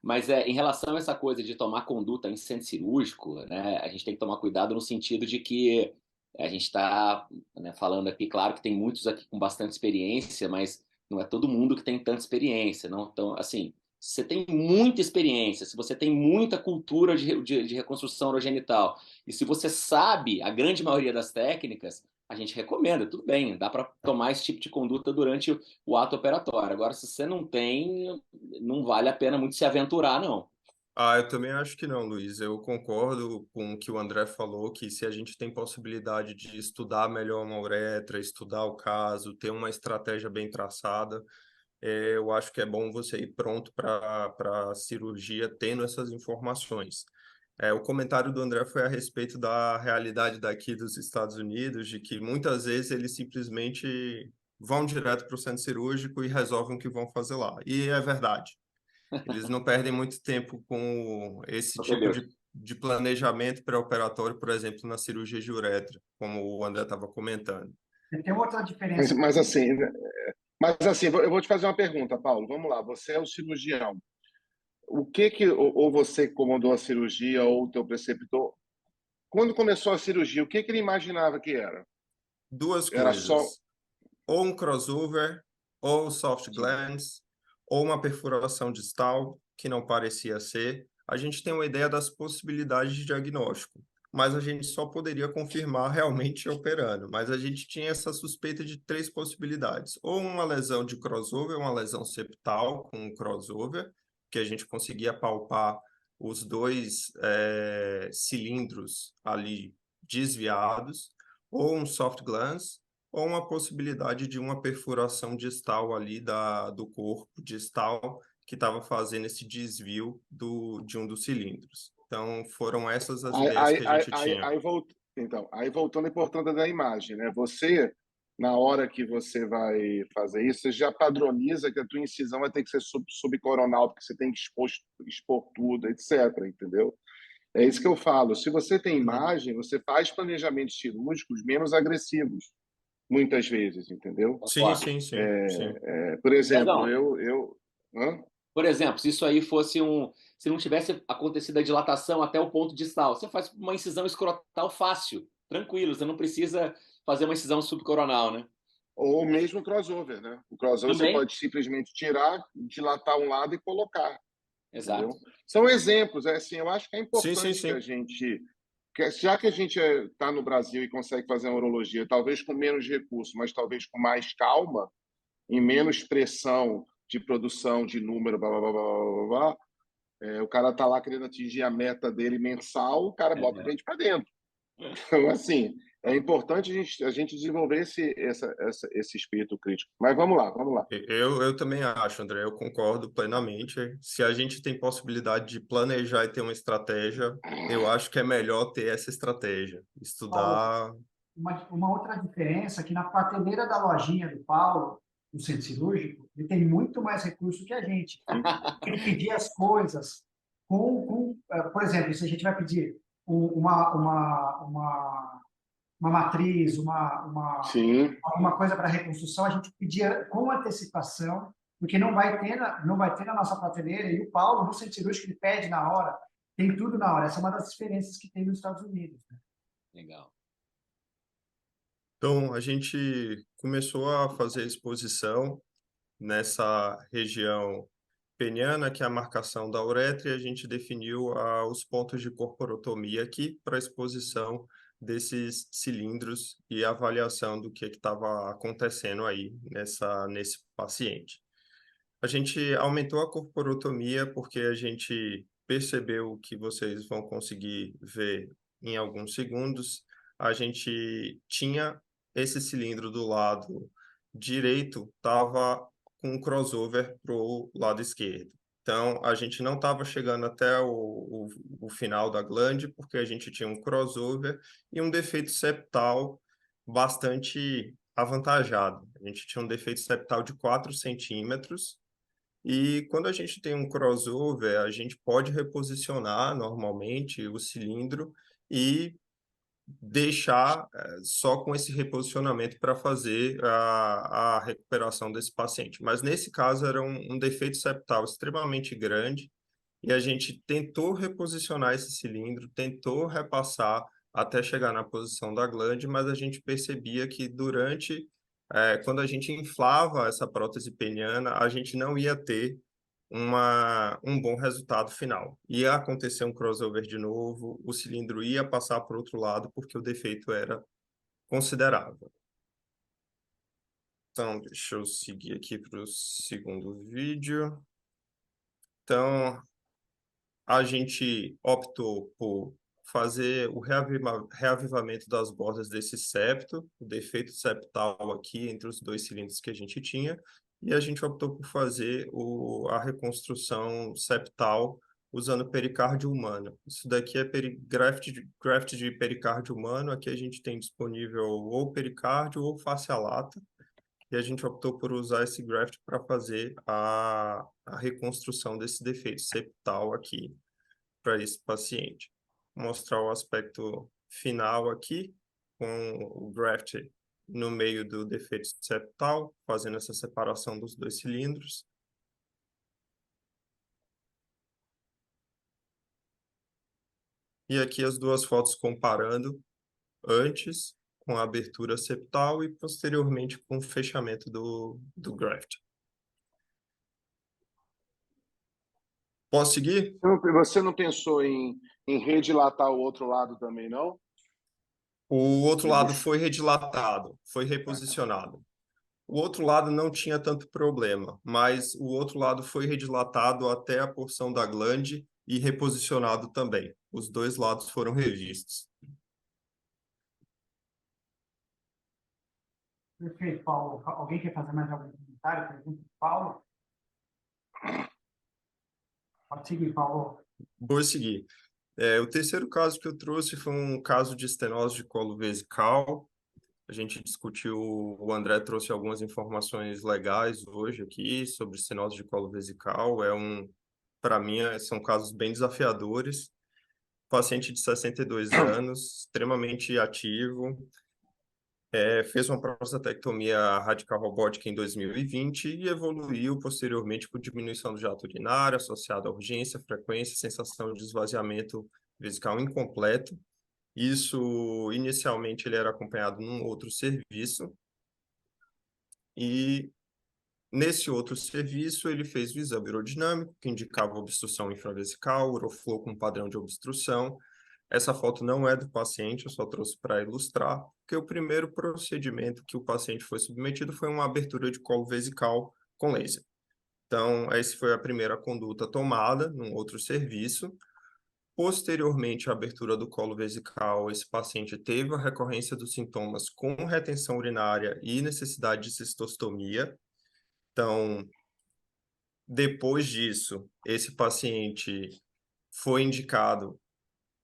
Mas em relação a essa coisa de tomar conduta em centro cirúrgico, né, a gente tem que tomar cuidado no sentido de que a gente está, né, falando aqui, claro que tem muitos aqui com bastante experiência, mas não é todo mundo que tem tanta experiência, não? Então, assim, se você tem muita experiência, se você tem muita cultura de reconstrução urogenital, e se você sabe a grande maioria das técnicas, a gente recomenda, tudo bem, dá para tomar esse tipo de conduta durante o ato operatório. Agora, se você não tem, não vale a pena muito se aventurar, não. Ah, eu também acho que não, Luiz. Eu concordo com o que o André falou, que se a gente tem possibilidade de estudar melhor uma uretra, estudar o caso, ter uma estratégia bem traçada, eu acho que é bom você ir pronto para a cirurgia tendo essas informações. O comentário do André foi a respeito da realidade daqui dos Estados Unidos, de que muitas vezes eles simplesmente vão direto para o centro cirúrgico e resolvem o que vão fazer lá. E é verdade. Eles não perdem muito tempo com esse tipo Entendeu? de planejamento pré-operatório, por exemplo, na cirurgia de uretra, como o André estava comentando. E tem outra Mas, diferença. mas assim, né, eu vou te fazer uma pergunta, Paulo. Vamos lá, você é o cirurgião. O que ou você que comandou a cirurgia ou o teu preceptor, quando começou a cirurgia, o que ele imaginava que era? Duas Era só coisas, ou um crossover, ou soft Sim. glans, ou uma perfuração distal, que não parecia ser. A gente tem uma ideia das possibilidades de diagnóstico, mas a gente só poderia confirmar realmente operando. Mas a gente tinha essa suspeita de três possibilidades: ou uma lesão de crossover, uma lesão septal com um crossover, que a gente conseguia palpar os dois cilindros ali desviados, ou um soft glans, ou uma possibilidade de uma perfuração distal ali do corpo distal que estava fazendo esse desvio de um dos cilindros. Então, foram essas as Aí, ideias aí, que a aí, gente aí, tinha. aí então, aí voltando à importância da imagem, né? Você, na hora que você vai fazer isso, você já padroniza que a tua incisão vai ter que ser subcoronal, porque você tem que expor tudo, etc, entendeu? É isso que eu falo. Se você tem Uhum. imagem, você faz planejamentos cirúrgicos menos agressivos, muitas vezes, entendeu? Sim, Concordo. sim, sim, sim. Por exemplo, Andrezão, hã? por exemplo, se isso aí fosse se não tivesse acontecido a dilatação até o ponto distal, você faz uma incisão escrotal fácil, tranquilo, você não precisa fazer uma incisão subcoronal, né? Ou mesmo crossover, né? O crossover você Também. pode simplesmente tirar, dilatar um lado e colocar, Exato. entendeu? São exemplos, assim, eu acho que é Sim, sim, importante que a sim. gente, já que a gente está no Brasil e consegue fazer a urologia, talvez com menos recursos, mas talvez com mais calma, em menos pressão de produção de número, blá, blá, blá, blá, blá, blá, o cara tá lá querendo atingir a meta dele mensal, o cara bota É. gente para dentro. Então, assim, é importante a gente desenvolver esse espírito crítico. Mas vamos lá, vamos lá. Eu também acho, André, eu concordo plenamente. Se a gente tem possibilidade de planejar e ter uma estratégia, eu acho que é melhor ter essa estratégia. Paulo, Estudar. uma outra diferença é que na prateleira da lojinha do Paulo, no centro cirúrgico, ele tem muito mais recurso que a gente. Ele pedir as coisas por exemplo, se a gente vai pedir uma matriz, Sim, alguma coisa para reconstrução, a gente pedia com antecipação, porque não vai ter na nossa prateleira, e o Paulo, no centro cirúrgico, ele pede na hora, tem tudo na hora. Essa é uma das diferenças que tem nos Estados Unidos, né? Legal. Então, a gente começou a fazer exposição nessa região peniana, que é a marcação da uretra, e a gente definiu os pontos de corporotomia aqui para exposição desses cilindros e avaliação do que estava acontecendo aí nesse paciente. A gente aumentou a corporotomia porque a gente percebeu que vocês vão conseguir ver em alguns segundos. A gente tinha esse cilindro do lado direito, estava com um crossover para o lado esquerdo. Então, a gente não estava chegando até o final da glande, porque a gente tinha um crossover e um defeito septal bastante avantajado. A gente tinha um defeito septal de 4 centímetros, e quando a gente tem um crossover, a gente pode reposicionar normalmente o cilindro e deixar só com esse reposicionamento para fazer a recuperação desse paciente. Mas nesse caso era um defeito septal extremamente grande e a gente tentou reposicionar esse cilindro, tentou repassar até chegar na posição da glande, mas a gente percebia que quando a gente inflava essa prótese peniana, a gente não ia ter um bom resultado final. Ia acontecer um crossover de novo, o cilindro ia passar para o outro lado, porque o defeito era considerável. Então, deixa eu seguir aqui para o segundo vídeo. Então, a gente optou por fazer o reavivamento das bordas desse septo, o defeito septal aqui entre os dois cilindros que a gente tinha, e a gente optou por fazer a reconstrução septal usando pericárdio humano. Isso daqui é graft de pericárdio humano, aqui a gente tem disponível ou pericárdio ou face lata, e a gente optou por usar esse graft para fazer a reconstrução desse defeito septal aqui para esse paciente. Vou mostrar o aspecto final aqui, com o graft no meio do defeito septal, fazendo essa separação dos dois cilindros. E aqui as duas fotos comparando antes com a abertura septal e posteriormente com o fechamento do graft. Posso seguir? Você não pensou em redilatar o outro lado também, não? O outro lado foi redilatado, foi reposicionado. O outro lado não tinha tanto problema, mas o outro lado foi redilatado até a porção da glande e reposicionado também. Os dois lados foram revistos. Perfeito, Paulo. Alguém quer fazer mais algum comentário? Pergunta, Paulo? Pode seguir, Paulo. Vou seguir. O terceiro caso que eu trouxe foi um caso de estenose de colo vesical. A gente discutiu, o André trouxe algumas informações legais hoje aqui sobre estenose de colo vesical. Para mim, são casos bem desafiadores. Paciente de 62 anos, extremamente ativo, fez uma prostatectomia radical robótica em 2020 e evoluiu posteriormente com diminuição do jato urinário associada à urgência, frequência, sensação de esvaziamento vesical incompleto. Isso, inicialmente, ele era acompanhado num outro serviço e nesse outro serviço ele fez o exame urodinâmico que indicava obstrução infravesical, uroflow com padrão de obstrução. Essa foto não é do paciente, eu só trouxe para ilustrar, porque o primeiro procedimento que o paciente foi submetido foi uma abertura de colo vesical com laser. Então, essa foi a primeira conduta tomada num outro serviço. Posteriormente à abertura do colo vesical, esse paciente teve a recorrência dos sintomas com retenção urinária e necessidade de cistostomia. Então, depois disso, esse paciente foi indicado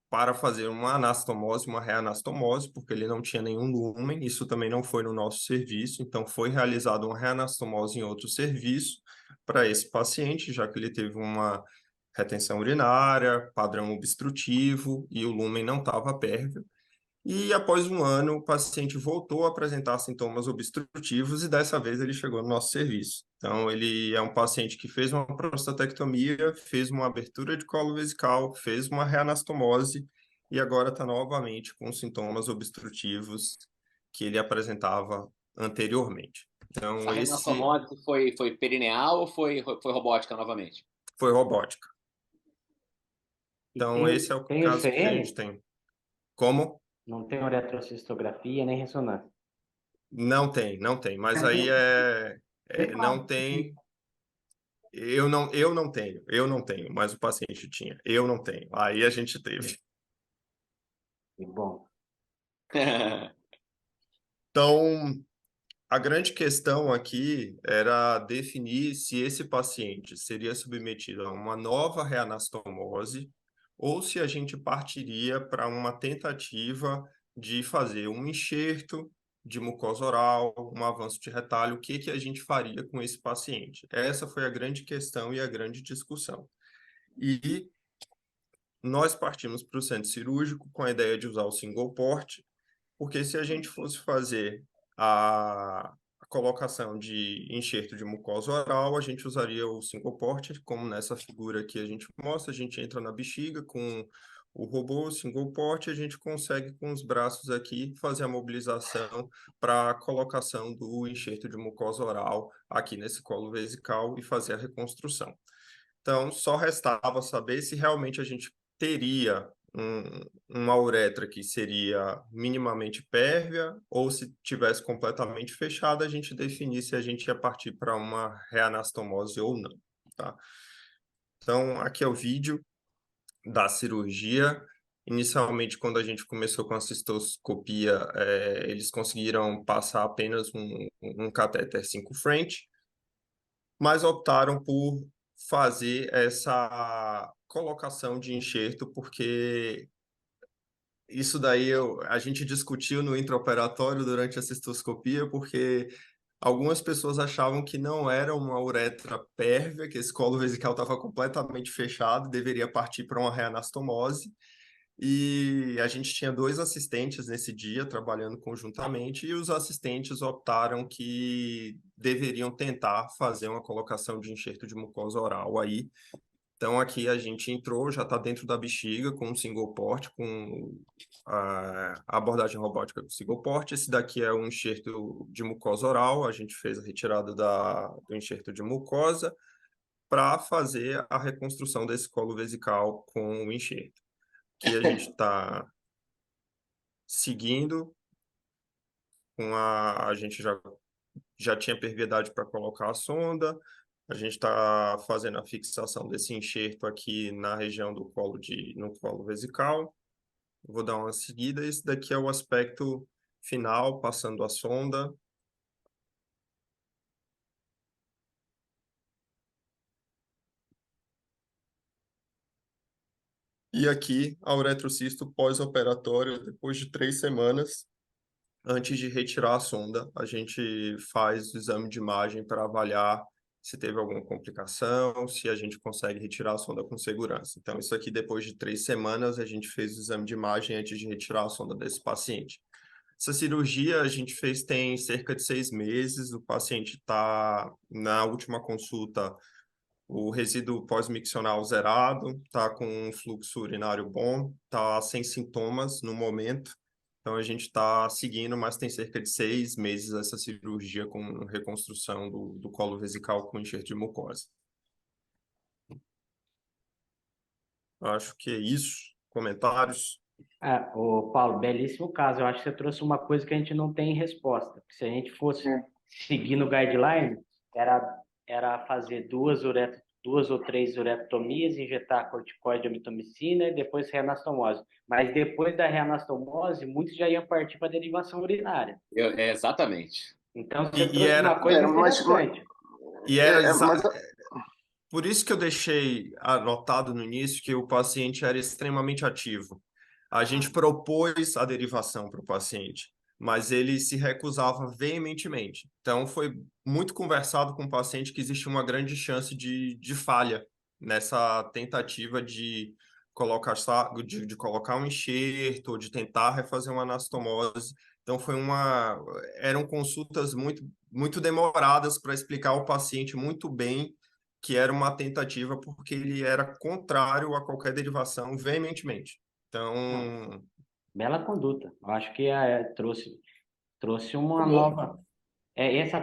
para fazer uma anastomose, uma reanastomose, porque ele não tinha nenhum lúmen, isso também não foi no nosso serviço, então foi realizada uma reanastomose em outro serviço para esse paciente, já que ele teve uma retenção urinária, padrão obstrutivo e o lúmen não estava pérvio. E após um ano, o paciente voltou a apresentar sintomas obstrutivos e dessa vez ele chegou no nosso serviço. Então, ele é um paciente que fez uma prostatectomia, fez uma abertura de colo vesical, fez uma reanastomose e agora está novamente com sintomas obstrutivos que ele apresentava anteriormente. Então, A reanastomose foi perineal ou foi robótica novamente? foi robótica. Então, esse é o caso que a gente tem. Como? Não tem uretrocistografia nem ressonância. Não tem. Mas aí não tem. Eu não tenho, mas o paciente tinha. Eu não tenho. Aí a gente teve. Que bom. Então, a grande questão aqui era definir se esse paciente seria submetido a uma nova reanastomose ou se a gente partiria para uma tentativa de fazer um enxerto de mucosa oral, um avanço de retalho, o que a gente faria com esse paciente? Essa foi a grande questão e a grande discussão. E nós partimos para o centro cirúrgico com a ideia de usar o single port, porque se a gente fosse fazer a colocação de enxerto de mucosa oral, a gente usaria o single port, como nessa figura aqui a gente mostra, a gente entra na bexiga com o robô single port, e a gente consegue com os braços aqui fazer a mobilização para a colocação do enxerto de mucosa oral aqui nesse colo vesical e fazer a reconstrução. Então, só restava saber se realmente a gente teria uma uretra que seria minimamente pérvia ou se tivesse completamente fechada, a gente definir se a gente ia partir para uma reanastomose ou não, tá? Então, aqui é o vídeo da cirurgia. Inicialmente, quando a gente começou com a cistoscopia, eles conseguiram passar apenas um catéter 5 French, mas optaram por fazer essa colocação de enxerto, porque isso daí a gente discutiu no intraoperatório durante a cistoscopia, porque algumas pessoas achavam que não era uma uretra pérvia, que esse colo vesical estava completamente fechado, deveria partir para uma reanastomose. E a gente tinha 2 assistentes nesse dia trabalhando conjuntamente, e os assistentes optaram que deveriam tentar fazer uma colocação de enxerto de mucosa oral aí. Então aqui a gente entrou, já está dentro da bexiga com um single port, com a abordagem robótica do single port. Esse daqui é um enxerto de mucosa oral, a gente fez a retirada do enxerto de mucosa para fazer a reconstrução desse colo vesical com o enxerto. Aqui a gente está seguindo com a gente já tinha perviedade para colocar a sonda, a gente está fazendo a fixação desse enxerto aqui na região do no colo vesical. Vou dar uma seguida. Esse daqui é o aspecto final, passando a sonda. E aqui a uretrocisto pós-operatório, depois de 3 semanas, antes de retirar a sonda, a gente faz o exame de imagem para avaliar se teve alguma complicação, se a gente consegue retirar a sonda com segurança. Então, isso aqui, depois de 3 semanas, a gente fez o exame de imagem antes de retirar a sonda desse paciente. Essa cirurgia a gente fez tem cerca de 6 meses, o paciente está na última consulta, o resíduo pós-miccional zerado, está com um fluxo urinário bom, está sem sintomas no momento. Então, a gente está seguindo, mas tem cerca de 6 meses essa cirurgia com reconstrução do colo vesical com enxerto de mucosa. Acho que é isso. Comentários? O Paulo, belíssimo caso. Eu acho que você trouxe uma coisa que a gente não tem resposta. Porque se a gente fosse seguir no guideline, era fazer 2 ou 3 urectomias, injetar corticoide, amitromicina e depois reanastomose. Mas depois da reanastomose, muitos já iam partir para derivação urinária. Exatamente. Então, você E trouxe era, uma coisa interessante. e era Mas por isso que eu deixei anotado no início que o paciente era extremamente ativo. A gente propôs a derivação para o paciente, mas ele se recusava veementemente. Então, foi muito conversado com o paciente que existe uma grande chance de falha nessa tentativa de colocar, de colocar um enxerto, de tentar refazer uma anastomose. Então, eram consultas muito demoradas para explicar ao paciente muito bem que era uma tentativa porque ele era contrário a qualquer derivação veementemente. Então, Bela conduta. Eu acho que trouxe uma bom, nova. Essa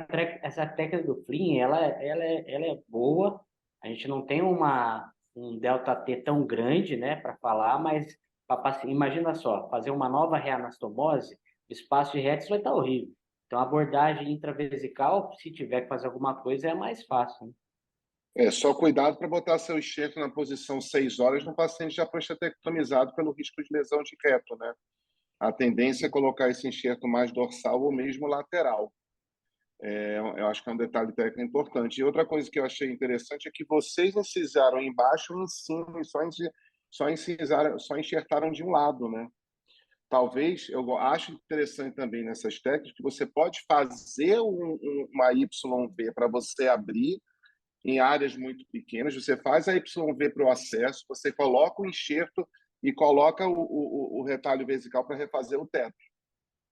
técnica do Flynn, ela é boa. A gente não tem um delta T tão grande, né, para falar, mas imagina só, fazer uma nova reanastomose, o espaço de retes vai estar horrível. Então, a abordagem intravesical, se tiver que fazer alguma coisa, é mais fácil, né? só cuidado para botar seu enxerto na posição 6 horas no paciente já prostatectomizado pelo risco de lesão de reto, né? A tendência é colocar esse enxerto mais dorsal ou mesmo lateral. Eu acho que é um detalhe técnico importante. E outra coisa que eu achei interessante é que vocês incisaram embaixo e em cima, e só enxertaram de um lado, né? Talvez, eu acho interessante também nessas técnicas que você pode fazer uma YV para você abrir em áreas muito pequenas, você faz a YV para o acesso, você coloca o enxerto e coloca o retalho vesical para refazer o teto.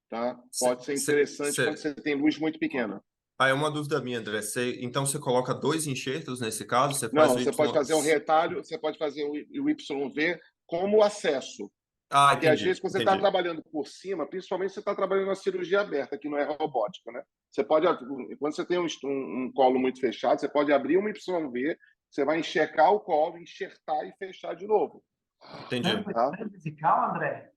Tá? Pode ser interessante quando você tem luz muito pequena. É uma dúvida minha, André. Então você coloca dois enxertos nesse caso? Você faz Não, o você pode fazer um retalho, você pode fazer o YV como acesso. Ah, Porque às entendi, vezes, quando você está entendi. trabalhando por cima, principalmente você está trabalhando na cirurgia aberta, que não é robótica, né? Você pode, quando você tem um colo muito fechado, você pode abrir uma YV, você vai enxergar o colo, enxertar e fechar de novo. Entendi. Tá? Transvesical, André?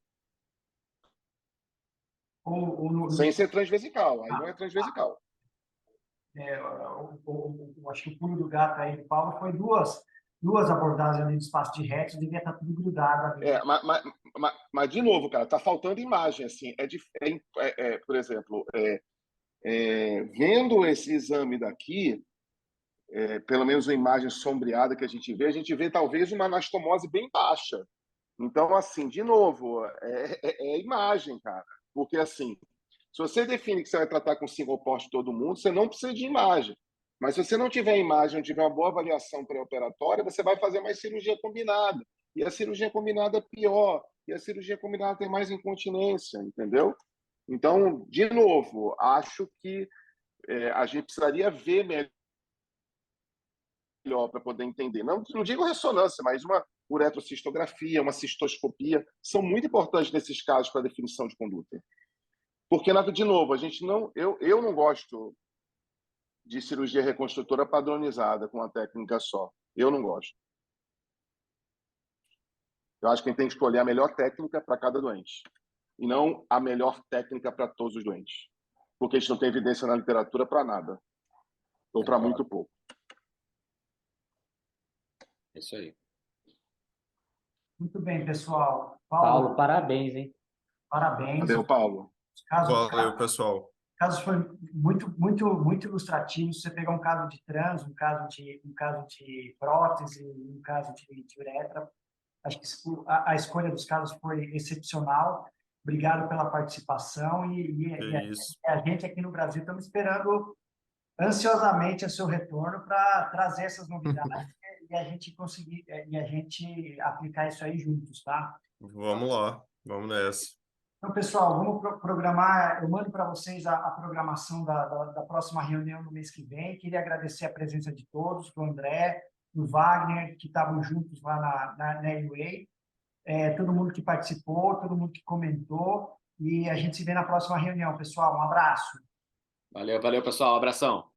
Sem ser transvesical, aí não é transvesical. Acho que o pulo do gato aí do Paulo foi duas abordagens ali do espaço de retos, devia estar tudo grudado ali. Mas, de novo, cara, tá faltando imagem, assim, por exemplo, vendo esse exame daqui, pelo menos a imagem sombreada que a gente vê talvez uma anastomose bem baixa. Então, assim, de novo, é imagem, cara. Porque, assim, se você define que você vai tratar com single port todo mundo, você não precisa de imagem. Mas se você não tiver imagem, não tiver uma boa avaliação pré-operatória, você vai fazer mais cirurgia combinada. E a cirurgia combinada é pior. E a cirurgia combinada tem mais incontinência, entendeu? Então, de novo, acho que a gente precisaria ver melhor para poder entender. Não digo ressonância, mas uma uretrocistografia, uma cistoscopia, são muito importantes nesses casos para definição de conduta. Porque, de novo, eu não gosto de cirurgia reconstrutora padronizada com uma técnica só. Eu não gosto. Eu acho que a gente tem que escolher a melhor técnica para cada doente. E não a melhor técnica para todos os doentes. Porque a gente não tem evidência na literatura para nada. Ou para muito pouco. É isso aí. Muito bem, pessoal. Paulo, parabéns, hein? Parabéns. Valeu, Paulo. Valeu, pessoal. Casos foi muito ilustrativo. Você pegar um caso de trans, um caso de prótese, um caso de uretra. Acho que a escolha dos casos foi excepcional. Obrigado pela participação e a gente aqui no Brasil estamos esperando ansiosamente o seu retorno para trazer essas novidades e a gente conseguir e a gente aplicar isso aí juntos, tá? Vamos lá, vamos nessa. Então, pessoal, vamos programar. Eu mando para vocês a programação da próxima reunião no mês que vem. Queria agradecer a presença de todos, do André, do Wagner, que estavam juntos lá na UA, todo mundo que participou, todo mundo que comentou. E a gente se vê na próxima reunião, pessoal. Um abraço. Valeu, pessoal. Abração.